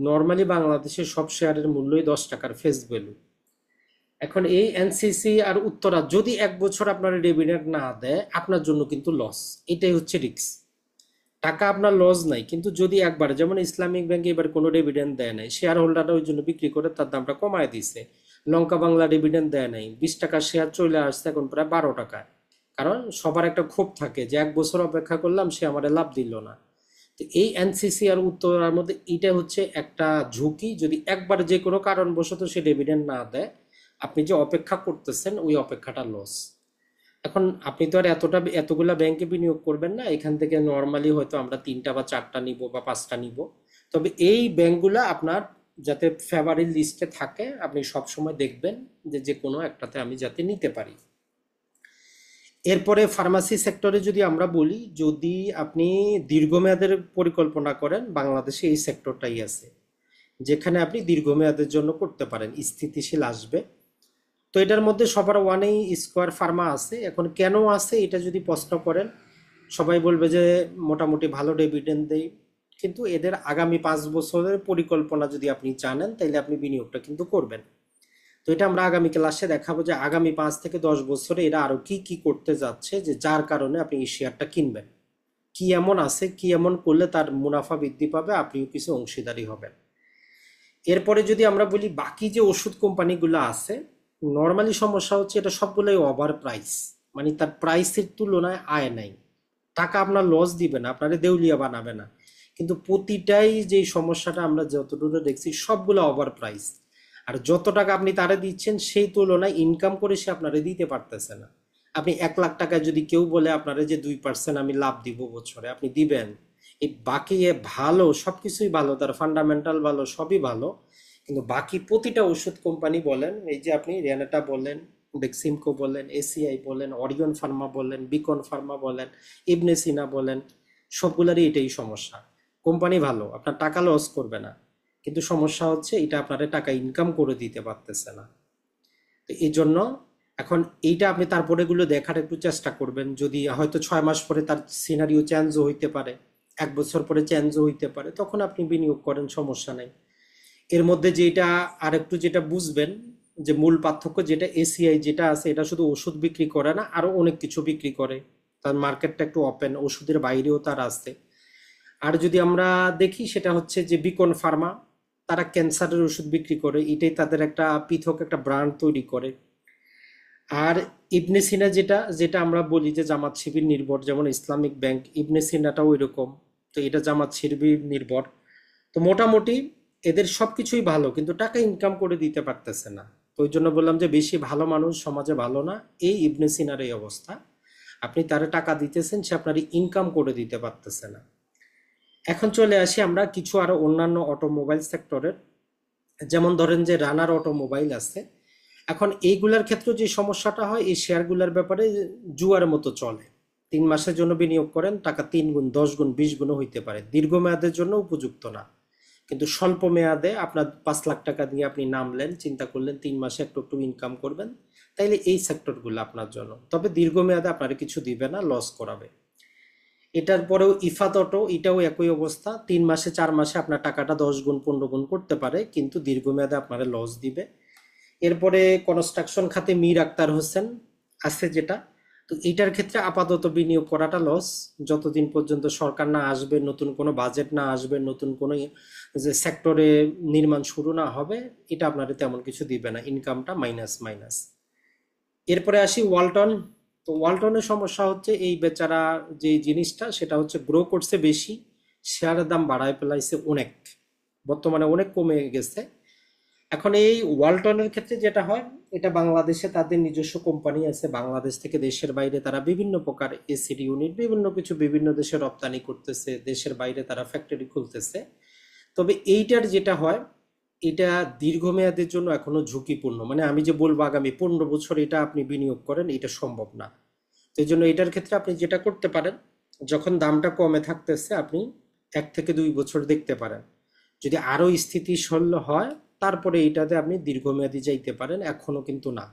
নর্মালি বাংলাদেশের সব শেয়ারের মূল্যই 10 টাকার ফেস ভ্যালু। এখন এই এনসিসি আর উত্তরা যদি 1 বছর আপনার ডিভিডেন্ড না দেয়, আপনার জন্য কিন্তু লস। এটাই হচ্ছে রিস্ক। টাকা আপনার লস নাই, কিন্তু যদি একবার, যেমন ইসলামিক ব্যাংকে এবার কোনো ডিভিডেন্ড দেয় নাই, শেয়ার হোল্ডাররা ওই জন্য বিক্রি করে তার দামটা কমায় দিছে। লঙ্কা বাংলা ডিভিডেন্ড দেয় নাই, 20 টাকার শেয়ার চলে আসছে এখন প্রায় 12 টাকায়। কারণ সবার একটা ক্ষোভ থাকে যে 1 বছর অপেক্ষা করলাম, সে আমার লাভ দিল না। তো এই এনসিসি আর উত্তরার মধ্যে এটা হচ্ছে একটা ঝুঁকি, যদি একবার যে কোনো কারণবশত সে ডিভিডেন্ড না দেয়, আপনি যে অপেক্ষা করতেছেন ওই অপেক্ষাটা লস। এখন আপনি তো আর এতগুলা ব্যাংকে বিনিয়োগ করবেন না, এখান থেকে নর্মালি হয়তো আমরা 3টা বা 4টা নিব বা 5টা নিব। তবে এই ব্যাংকগুলা আপনার যাতে ফেভারিট লিস্টে থাকে, আপনি সব সময় দেখবেন যে যে কোনো একটাতে আমি যাতে নিতে পারি। এরপরে ফার্মাসি সেক্টরে যদি আমরা বলি, যদি আপনি দীর্ঘমেয়াদের পরিকল্পনা করেন, বাংলাদেশে এই সেক্টরটাই আছে যেখানে আপনি দীর্ঘমেয়াদের জন্য করতে পারেন, স্থিতিশীল আসবে। তো এটার মধ্যে সবার ওয়ানেই স্কোয়ার ফার্মা আছে। এখন কেন আছে এটা যদি প্রশ্ন করেন, সবাই বলবে যে মোটামুটি ভালো ডিভিডেন্ড দেয়, কিন্তু এদের আগামী 5 বছরের পরিকল্পনা যদি আপনি জানেন তাহলে আপনি বিনিয়োগটা কিন্তু করবেন। তো এটা আমরা আগামী ক্লাসে দেখাবো যে আগামী 5 থেকে 10 বছরে এরা আরো কি কি করতে যাচ্ছে, যে যার কারণে আপনি এই শেয়ারটা কিনবেন। কি এমন আছে, কি এমন করলে তার মুনাফা বৃদ্ধি পাবে, আপনিও কিছু অংশীদারি হবেন। এরপরে যদি আমরা বলি বাকি যে ওষুধ কোম্পানিগুলো আছে, নর্মালি সমস্যা হচ্ছে এটা সবগুলোই ওভার প্রাইস, মানে তার প্রাইসের তুলনায় আয় নাই। টাকা আপনার লস দিবে না, আপনারে দেউলিয়া বানাবে না, কিন্তু প্রতিটাই যে সমস্যাটা আমরা যতটুকু দেখছি সবগুলো ওভার প্রাইস। আর যত টাকা আপনি তারে দিচ্ছেন সেই তুলনায় ইনকাম করে সে আপনারে দিতে পারতেছে না। আপনি 1 লাখ টাকা যদি কেউ বলে আপনারে যে 2% আমি লাভ দিব বছরে, আপনি দিবেন? এই বাকি ভালো, সবকিছুই ভালো, তার ফান্ডামেন্টাল ভালো, সবই ভালো, কিন্তু বাকি প্রতিটা ওষুধ কোম্পানি বলেন, এই যে আপনি রেনাটা বলেন, বেক্সিমকো বলেন, এসিআই বলেন, অরিয়ন ফার্মা বলেন, বিকন ফার্মা বলেন, ইবনে সিনা বলেন, সবগুলারই এটাই সমস্যা। কোম্পানি ভালো, আপনার টাকা লস করবে না, কিন্তু সমস্যা হচ্ছে এটা আপনার টাকা ইনকাম করে দিতে পারতেছে না। তো এই জন্য এখন এইটা আপনি তারপরে গুলো দেখার একটু চেষ্টা করবেন। যদি হয়তো 6 মাস পরে তার সিনারিও চেঞ্জও হইতে পারে, 1 বছর পরে চেঞ্জও হইতে পারে, তখন আপনি বিনিয়োগ করেন, সমস্যা নেই। এর মধ্যে যেটা আর একটু যেটা বুঝবেন, যে মূল পার্থক্য যেটা এসিআই যেটা আছে, এটা শুধু ওষুধ বিক্রি করে না, আরো অনেক কিছু বিক্রি করে। তার মার্কেটটা একটু ওপেন, ওষুধের বাইরেও তার আছে। আর যদি আমরা দেখি সেটা হচ্ছে যে বিকন ফার্মা, তারা ক্যান্সারের ওষুধ বিক্রি করে, এটাই তাদের একটা পৃথক একটা ব্র্যান্ড তৈরি করে। আর ইবনে সিনা যেটা যেটা আমরা বলি যে জামাত শিবির নির্ভর, যেমন ইসলামিক ব্যাংক, ইবনে সিনাটাও ওই রকম। তো এটা জামাত শিবির নির্ভর। তো মোটামুটি এদের সবকিছুই ভালো, কিন্তু টাকা ইনকাম করে দিতে পারতেছে না। তো ওই জন্য বললাম যে বেশি ভালো মানুষ সমাজে ভালো না। এই ইবনে সিনার এই অবস্থা, আপনি তারে টাকা দিতেছেন, সে আপনার ইনকাম করে দিতে পারতেছে না। এখন চলে আসি আমরা কিছু আরো অন্যান্য অটোমোবাইল সেক্টরের। যেমন ধরেন যে রানার অটোমোবাইল আছে। এখন এইগুলার ক্ষেত্রে যে সমস্যাটা হয়, এই শেয়ারগুলোর ব্যাপারে জুয়ার মতো চলে। 3 মাসের জন্য বিনিয়োগ করেন, টাকা 3 গুণ, 10 গুণ, 20 গুণও হইতে পারে, দীর্ঘমেয়াদের জন্য উপযুক্ত না। কিন্তু স্বল্প মেয়াদে আপনার 5 লাখ টাকা দিয়ে আপনি নামলেন, চিন্তা করলেন 3 মাসে একটু একটু ইনকাম করবেন, তাইলে এই সেক্টরগুলো আপনার জন্য। তবে দীর্ঘমেয়াদে আপনার কিছু দিবে না, লস করাবে। এটার পরেও ইফাত অটো, এটাও একই অবস্থা। 3 মাসে 4 মাসে আপনার টাকাটা 10 গুণ, 15 গুণ করতে পারে, কিন্তু দীর্ঘমেয়াদে আপনার লস দিবে। এরপরে কনস্ট্রাকশন খাতে মীর আক্তার হোসেন আছে যেটা, তো এটার ক্ষেত্রে আপাতত বিনিয়োগ করাটা লস। যতদিন পর্যন্ত সরকার না আসবে, নতুন কোনো বাজেট না আসবে, নতুন কোনো যে সেক্টরে নির্মাণ শুরু না হবে, এটা আপনার তেমন কিছু দিবে না, ইনকামটা মাইনাস মাইনাস। এরপরে আসি ওয়ালটন। তো ওয়ালটনের সমস্যা হচ্ছে এই বেচারা যে জিনিসটা সেটা হচ্ছে গ্রো করছে বেশি, শেয়ারের দাম বাড়ায় ফেলাইছে অনেক, বর্তমানে অনেক কমে গেছে। এখন এই ওয়ালটনের ক্ষেত্রে যেটা হয়, এটা বাংলাদেশে তাদের নিজস্ব কোম্পানি আছে, বাংলাদেশ থেকে দেশের বাইরে তারা বিভিন্ন প্রকার এসিড ইউনিট বিভিন্ন কিছু বিভিন্ন দেশে রপ্তানি করতেছে, দেশের বাইরে তারা ফ্যাক্টরি খুলতেছে। তবে এইটার যেটা হয়, এটা দীর্ঘমেয়াদের জন্য এখনো ঝুঁকিপূর্ণ। মানে আমি যে বলবো আগামী 15 বছর এটা আপনি বিনিয়োগ করেন, এটা সম্ভব না। তো এই জন্য এটার ক্ষেত্রে আপনি যেটা করতে পারেন, যখন দামটা কমে থাকতেছে আপনি 1 থেকে 2 বছর দেখতে পারেন। যদি আরো স্থিতিশীল হয় তারপরে এইটাতে আপনি দীর্ঘমেয়াদী যাইতে পারেন, এখনো কিন্তু না।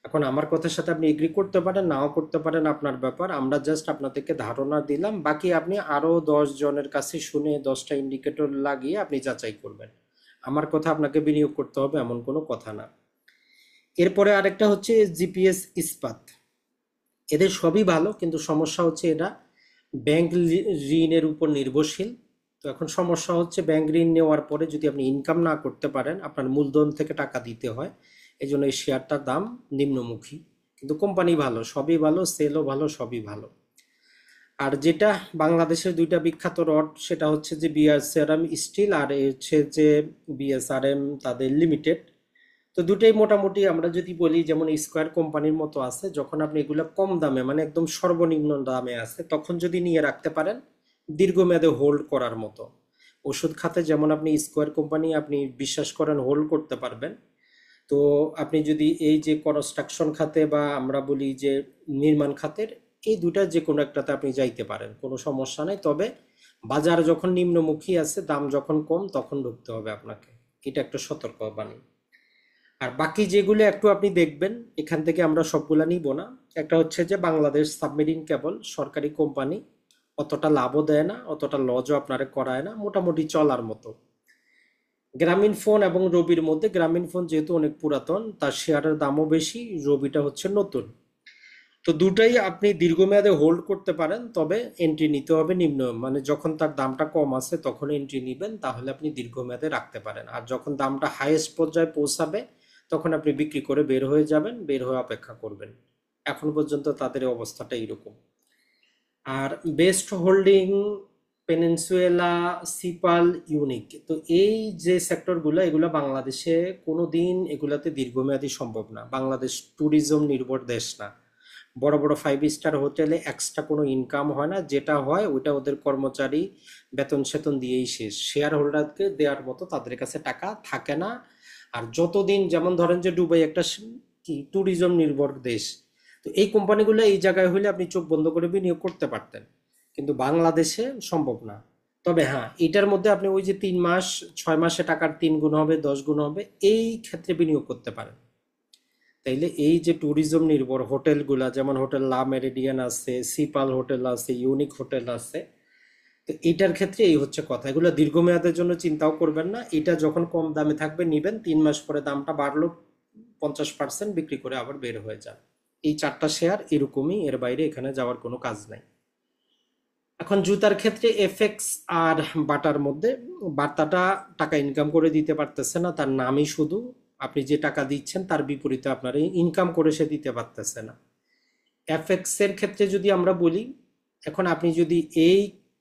এখন আমার কথার সাথে আপনি এগ্রি করতে পারেন, নাও করতে পারেন, আপনার ব্যাপার। আমরা জাস্ট আপনাদেরকে ধারণা দিলাম, বাকি আপনি আরো 10 জনের কাছে শুনে 10টা ইন্ডিকেটর লাগিয়ে আপনি যাচাই করবেন। আমার কথা আপনাকে বিনিয়োগ করতে হবে এমন কোনো কথা না। এরপরে আরেকটা হচ্ছে জিপিএস ইস্পাত। এদের সবই ভালো, কিন্তু সমস্যা হচ্ছে এরা ব্যাংক ঋণের উপর নির্ভরশীল। তো এখন সমস্যা হচ্ছে ব্যাংক ঋণ নেওয়ার পরে যদি আপনি ইনকাম না করতে পারেন, আপনার মূলধন থেকে টাকা দিতে হয়। এই জন্য এই শেয়ারটার দাম নিম্নমুখী। কিন্তু কোম্পানি ভালো, সবই ভালো, সেলও ভালো, সবই ভালো। আর যেটা বাংলাদেশের দুইটা বিখ্যাত রড, সেটা হচ্ছে যে বিএসআরএম স্টিল, আর হচ্ছে যে বিএসআরএম তাদের লিমিটেড। তো দুটাই মোটামুটি আমরা যদি বলি, যেমন স্কোয়ার কোম্পানির মতো আছে, যখন আপনি এগুলো কম দামে মানে একদম সর্বনিম্ন দামে আছে তখন যদি নিয়ে রাখতে পারেন, দীর্ঘমেয়াদে হোল্ড করার মতো। ওষুধ খাতে যেমন আপনি স্কোয়ার কোম্পানি আপনি বিশ্বাস করেন হোল্ড করতে পারবেন, তো আপনি যদি এই যে কনস্ট্রাকশন খাতে বা আমরা বলি যে নির্মাণ খাতের, এই দুটা যে কোনো একটাতে আপনি যাইতে পারেন, কোনো সমস্যা নেই। তবে বাজার যখন নিম্নমুখী আছে, দাম যখন কম, তখন ঢুকতে হবে আপনাকে। এটা একটা সতর্কবাণী। আর বাকি যেগুলো একটু আপনি দেখবেন, এখান থেকে আমরা সবগুলা নিব না। একটা হচ্ছে যে বাংলাদেশ সাবমেরিন কেবল, সরকারি কোম্পানি, অতটা লাভও দেয় না, অতটা লজও আপনারে করায় না, মোটামুটি চলার মতো। গ্রামীণ ফোন এবং রবির মধ্যে গ্রামীণ ফোন যেহেতু অনেক পুরাতন, তার শেয়ারের দামও বেশি, রবিটা হচ্ছে নতুন। তো দুটাই আপনি দীর্ঘমেয়াদে হোল্ড করতে পারেন, তবে এন্ট্রি নিতে হবে নিম্ন, মানে যখন তার দামটা কম আছে তখন এন্ট্রি নিবেন, তাহলে আপনি দীর্ঘমেয়াদে রাখতে পারেন। আর যখন দামটা হাইয়েস্ট পর্যায়ে পৌঁছাবে তখন আপনি বিক্রি করে বের হয়ে যাবেন, বের হয়ে অপেক্ষা করবেন। এখন পর্যন্ত তাদের অবস্থাটা এইরকম। আর বেস্ট হোল্ডিং, পেনিনসুয়েলা, সিপাল, ইউনিক, তো এই যে সেক্টরগুলো, এগুলো বাংলাদেশে কোনো দিন এগুলাতে দীর্ঘমেয়াদী সম্ভব না। বাংলাদেশ ট্যুরিজম নির্ভর দেশ না। বড় বড় 5 স্টার হোটেলে এক্সট্রা কোনো ইনকাম হয় না, যেটা হয় ওইটা ওদের কর্মচারী বেতন সেতন দিয়েই শেষ, শেয়ার হোল্ডারকে দেওয়ার মতো তাদের কাছে টাকা থাকে না। আর যতদিন, যেমন ধরেন যে দুবাই একটা কি ট্যুরিজম নির্ভর দেশ, তো এই কোম্পানিগুলো এই জায়গায় হলে আপনি চোখ বন্ধ করে বিনিয়োগ করতে পারতেন, কিন্তু বাংলাদেশে সম্ভব না। তবে হ্যাঁ, এটার মধ্যে আপনি ওই যে 3 মাস 6 মাসে টাকার 3 গুণ হবে, 10 গুণ হবে, এই ক্ষেত্রে বিনিয়োগ করতে পারেন। তাইলে এই যে ট্যুরিজম নির্ভর হোটেলগুলা, যেমন হোটেল লা মেরিডিয়ান আছে, সিপাল হোটেল আছে, ইউনিক হোটেল আছে, তো এটার ক্ষেত্রে এই হচ্ছে কথা, এগুলো দীর্ঘমেয়াদের জন্য চিন্তাও করবেন না। এটা যখন কম দামে থাকবে নিবেন, 3 মাস পরে দামটা বাড়লো 50%, বিক্রি করে আবার বের হয়ে যান। এই 4টা শেয়ার এরকমই, এর বাইরে এখানে যাওয়ার কোনো কাজ নাই। এখন জুতার ক্ষেত্রে এফএক্স আর বাটার মধ্যে, বার্তাটা টাকা ইনকাম করে দিতে পারতেছে না, তার নামই শুধু, আপনি যে টাকা দিচ্ছেন তার বিপরীতে আপনার ইনকাম করে সে দিতে পারতেছে না। এফএক্স এর ক্ষেত্রে যদি আমরা বলি, এখন আপনি যদি এই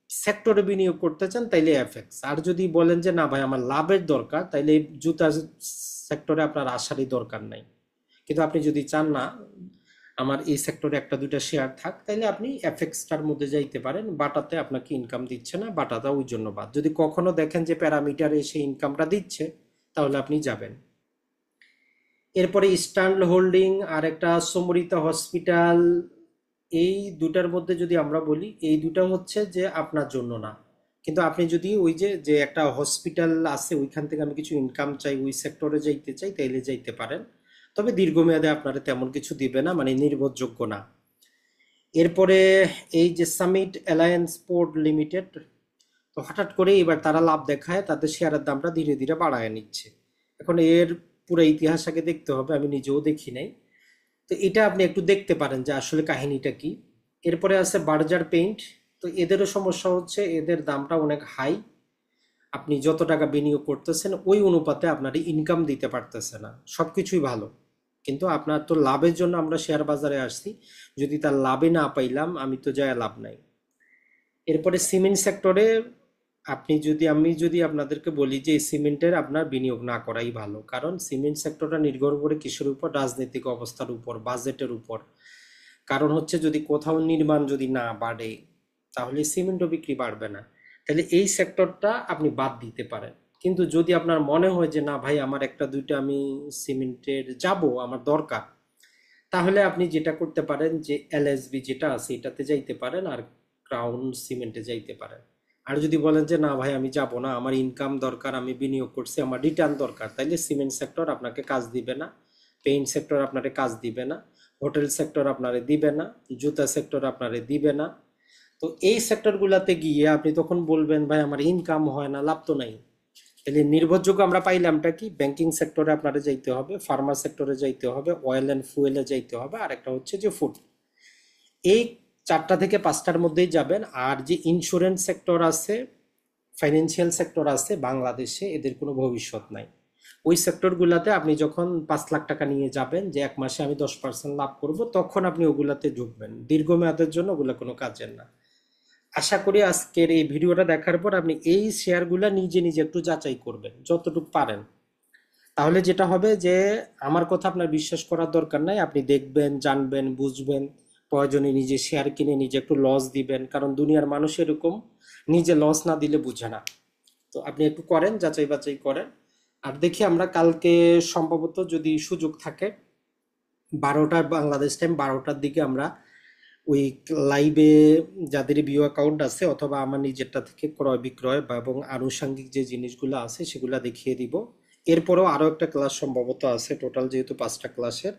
সেক্টরে বিনিয়োগ করতে চান তাইলে এফএক্স, আর যদি বলেন যে না ভাই আমার লাভের দরকার, তাইলে এই জুতা সেক্টরে আপনার আসারই দরকার নাই। কিন্তু আপনি যদি চান না আমার এই সেক্টরে একটা দুইটা শেয়ার থাক, তাইলে আপনি এফএক্সটার মধ্যে যাইতে পারেন। বাটাতে আপনাকে ইনকাম দিচ্ছে না, বাটাটা ওই জন্য বাদ। যদি কখনো দেখেন যে প্যারামিটারে এসে ইনকামটা দিচ্ছে, তাহলে আপনি যাবেন। এরপরে ইস্টার্ন হোল্ডিং আর একটা সমরিতা হসপিটাল, এই দুটার মধ্যে যদি আমরা বলি, এই দুটা হচ্ছে যে আপনার জন্য না। কিন্তু আপনি যদি ওই যে যে একটা হসপিটাল আছে ওইখান থেকে আমি কিছু ইনকাম চাই, ওই সেক্টরে যাইতে চাই, তাইলে যাইতে পারেন। তবে দীর্ঘমেয়াদে আপনারা তেমন কিছু দিবে না, মানে নির্ভরযোগ্য না। এরপরে এই যে সামিট অ্যালায়েন্স পোর্ট লিমিটেড, তো হঠাৎ করে এবার তারা লাভ দেখায়, তাদের শেয়ারের দামটা ধীরে ধীরে বাড়ায় নিচ্ছে। এখন এর পুরো ইতিহাস আগে দেখতে হবে, আমি নিজেও দেখি নাই। তো এটা আপনি একটু দেখতে পারেন যে আসলে কাহিনীটা কি। এরপরে আছে বার্জার পেইন্ট, তো এদেরও সমস্যা হচ্ছে, এদের দামটা অনেক হাই, আপনি যত টাকা বিনিয়োগ করতেছেন ওই অনুপাতে আপনার ইনকাম দিতে পারতেছে না। সবকিছুই ভালো, কিন্তু আপনার তো লাভের জন্য আমরা শেয়ার বাজারে আসছি, যদি তার লাভে না পাইলাম আমি তো যায় লাভ নাই। এরপরে সিমেন্ট সেক্টরে, আমি যদি আপনাদেরকে বলি যে এই সিমেন্টের আপনার বিনিয়োগ না করাই ভালো, কারণ সিমেন্ট সেক্টরটা নির্ভর করে কিসের উপর, রাজনৈতিক অবস্থার উপর, বাজেটের উপর। কারণ হচ্ছে যদি কোথাও নির্মাণ যদি না বাড়ে, তাহলে সিমেন্টও বিক্রি বাড়বে না। তাহলে এই সেক্টরটা আপনি বাদ দিতে পারেন। কিন্তু যদি আপনার মনে হয় যে না ভাই আমার একটা দুইটা আমি সিমেন্টের যাব, আমার দরকার, তাহলে আপনি যেটা করতে পারেন যে এলএসবি যেটা আছে এটাতে যাইতে পারেন, আর ক্রাউন সিমেন্টে যাইতে পারেন। আর যদি বলেন যে না ভাই আমি যাব না, আমার ইনকাম দরকার, আমি বিনিয়োগ করছি, আমার রিটার্ন দরকার, তাইলে সিমেন্ট সেক্টর আপনাকে কাজ দিবে না, পেইন্ট সেক্টর আপনারে কাজ দিবে না, হোটেল সেক্টর আপনারে দিবে না, জুতা সেক্টর আপনারে দিবে না। তো এই সেক্টরগুলোতে গিয়ে আপনি তখন বলবেন ভাই আমার ইনকাম হয় না, লাভ তো নাই। তাহলে নির্ভরযোগ্য আমরা পাইলামটা কি, ব্যাংকিং সেক্টরে আপনারা যাইতে হবে, ফার্মা সেক্টরে যাইতে হবে, অয়েল অ্যান্ড ফুয়েলে যাইতে হবে, আর একটা হচ্ছে যে ফুড। এই 4টা থেকে 5টার মধ্যেই যাবেন। আর যে ইন্স্যুরেন্স সেক্টর আছে, ফাইন্যান্সিয়াল সেক্টর আছে বাংলাদেশে, এদের কোনো ভবিষ্যৎ নাই। ওই সেক্টরগুলোতে আপনি যখন 5 লাখ টাকা নিয়ে যাবেন যে 1 মাসে আমি 10% লাভ করব, তখন আপনি ওগুলাতে ঢুকবেন, দীর্ঘমেয়াদের জন্য ওগুলো কোনো কাজের না। আশা করি আজকের এই ভিডিওটা দেখার পর আপনি এই শেয়ারগুলো নিজে নিজে একটু যাচাই করবেন যতটুকু পারেন। তাহলে যেটা হবে যে আমার কথা আপনার বিশ্বাস করার দরকার নাই, আপনি দেখবেন, জানবেন, বুঝবেন, প্রয়োজনে নিজে শেয়ার কিনে নিজে একটু লস দিবেন, কারণ দুনিয়ার মানুষ এরকম, নিজে লস না দিলে বুঝে না। তো আপনি একটু করেন, যাচাই বাছাই করেন। আর দেখি আমরা কালকে সম্ভবত যদি সুযোগ থাকে, 12টার বাংলাদেশ টাইম, 12টার দিকে আমরা ওই লাইভে যাদের ভিউ অ্যাকাউন্ট আছে অথবা আমার নিজেরটা থেকে ক্রয় বিক্রয় এবং আনুষঙ্গিক যে জিনিসগুলো আছে সেগুলো দেখিয়ে দিব। এরপরেও আরো একটা ক্লাস সম্ভবত আছে, টোটাল যেহেতু 5টা ক্লাসের।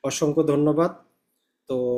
অসংখ্য ধন্যবাদ। তো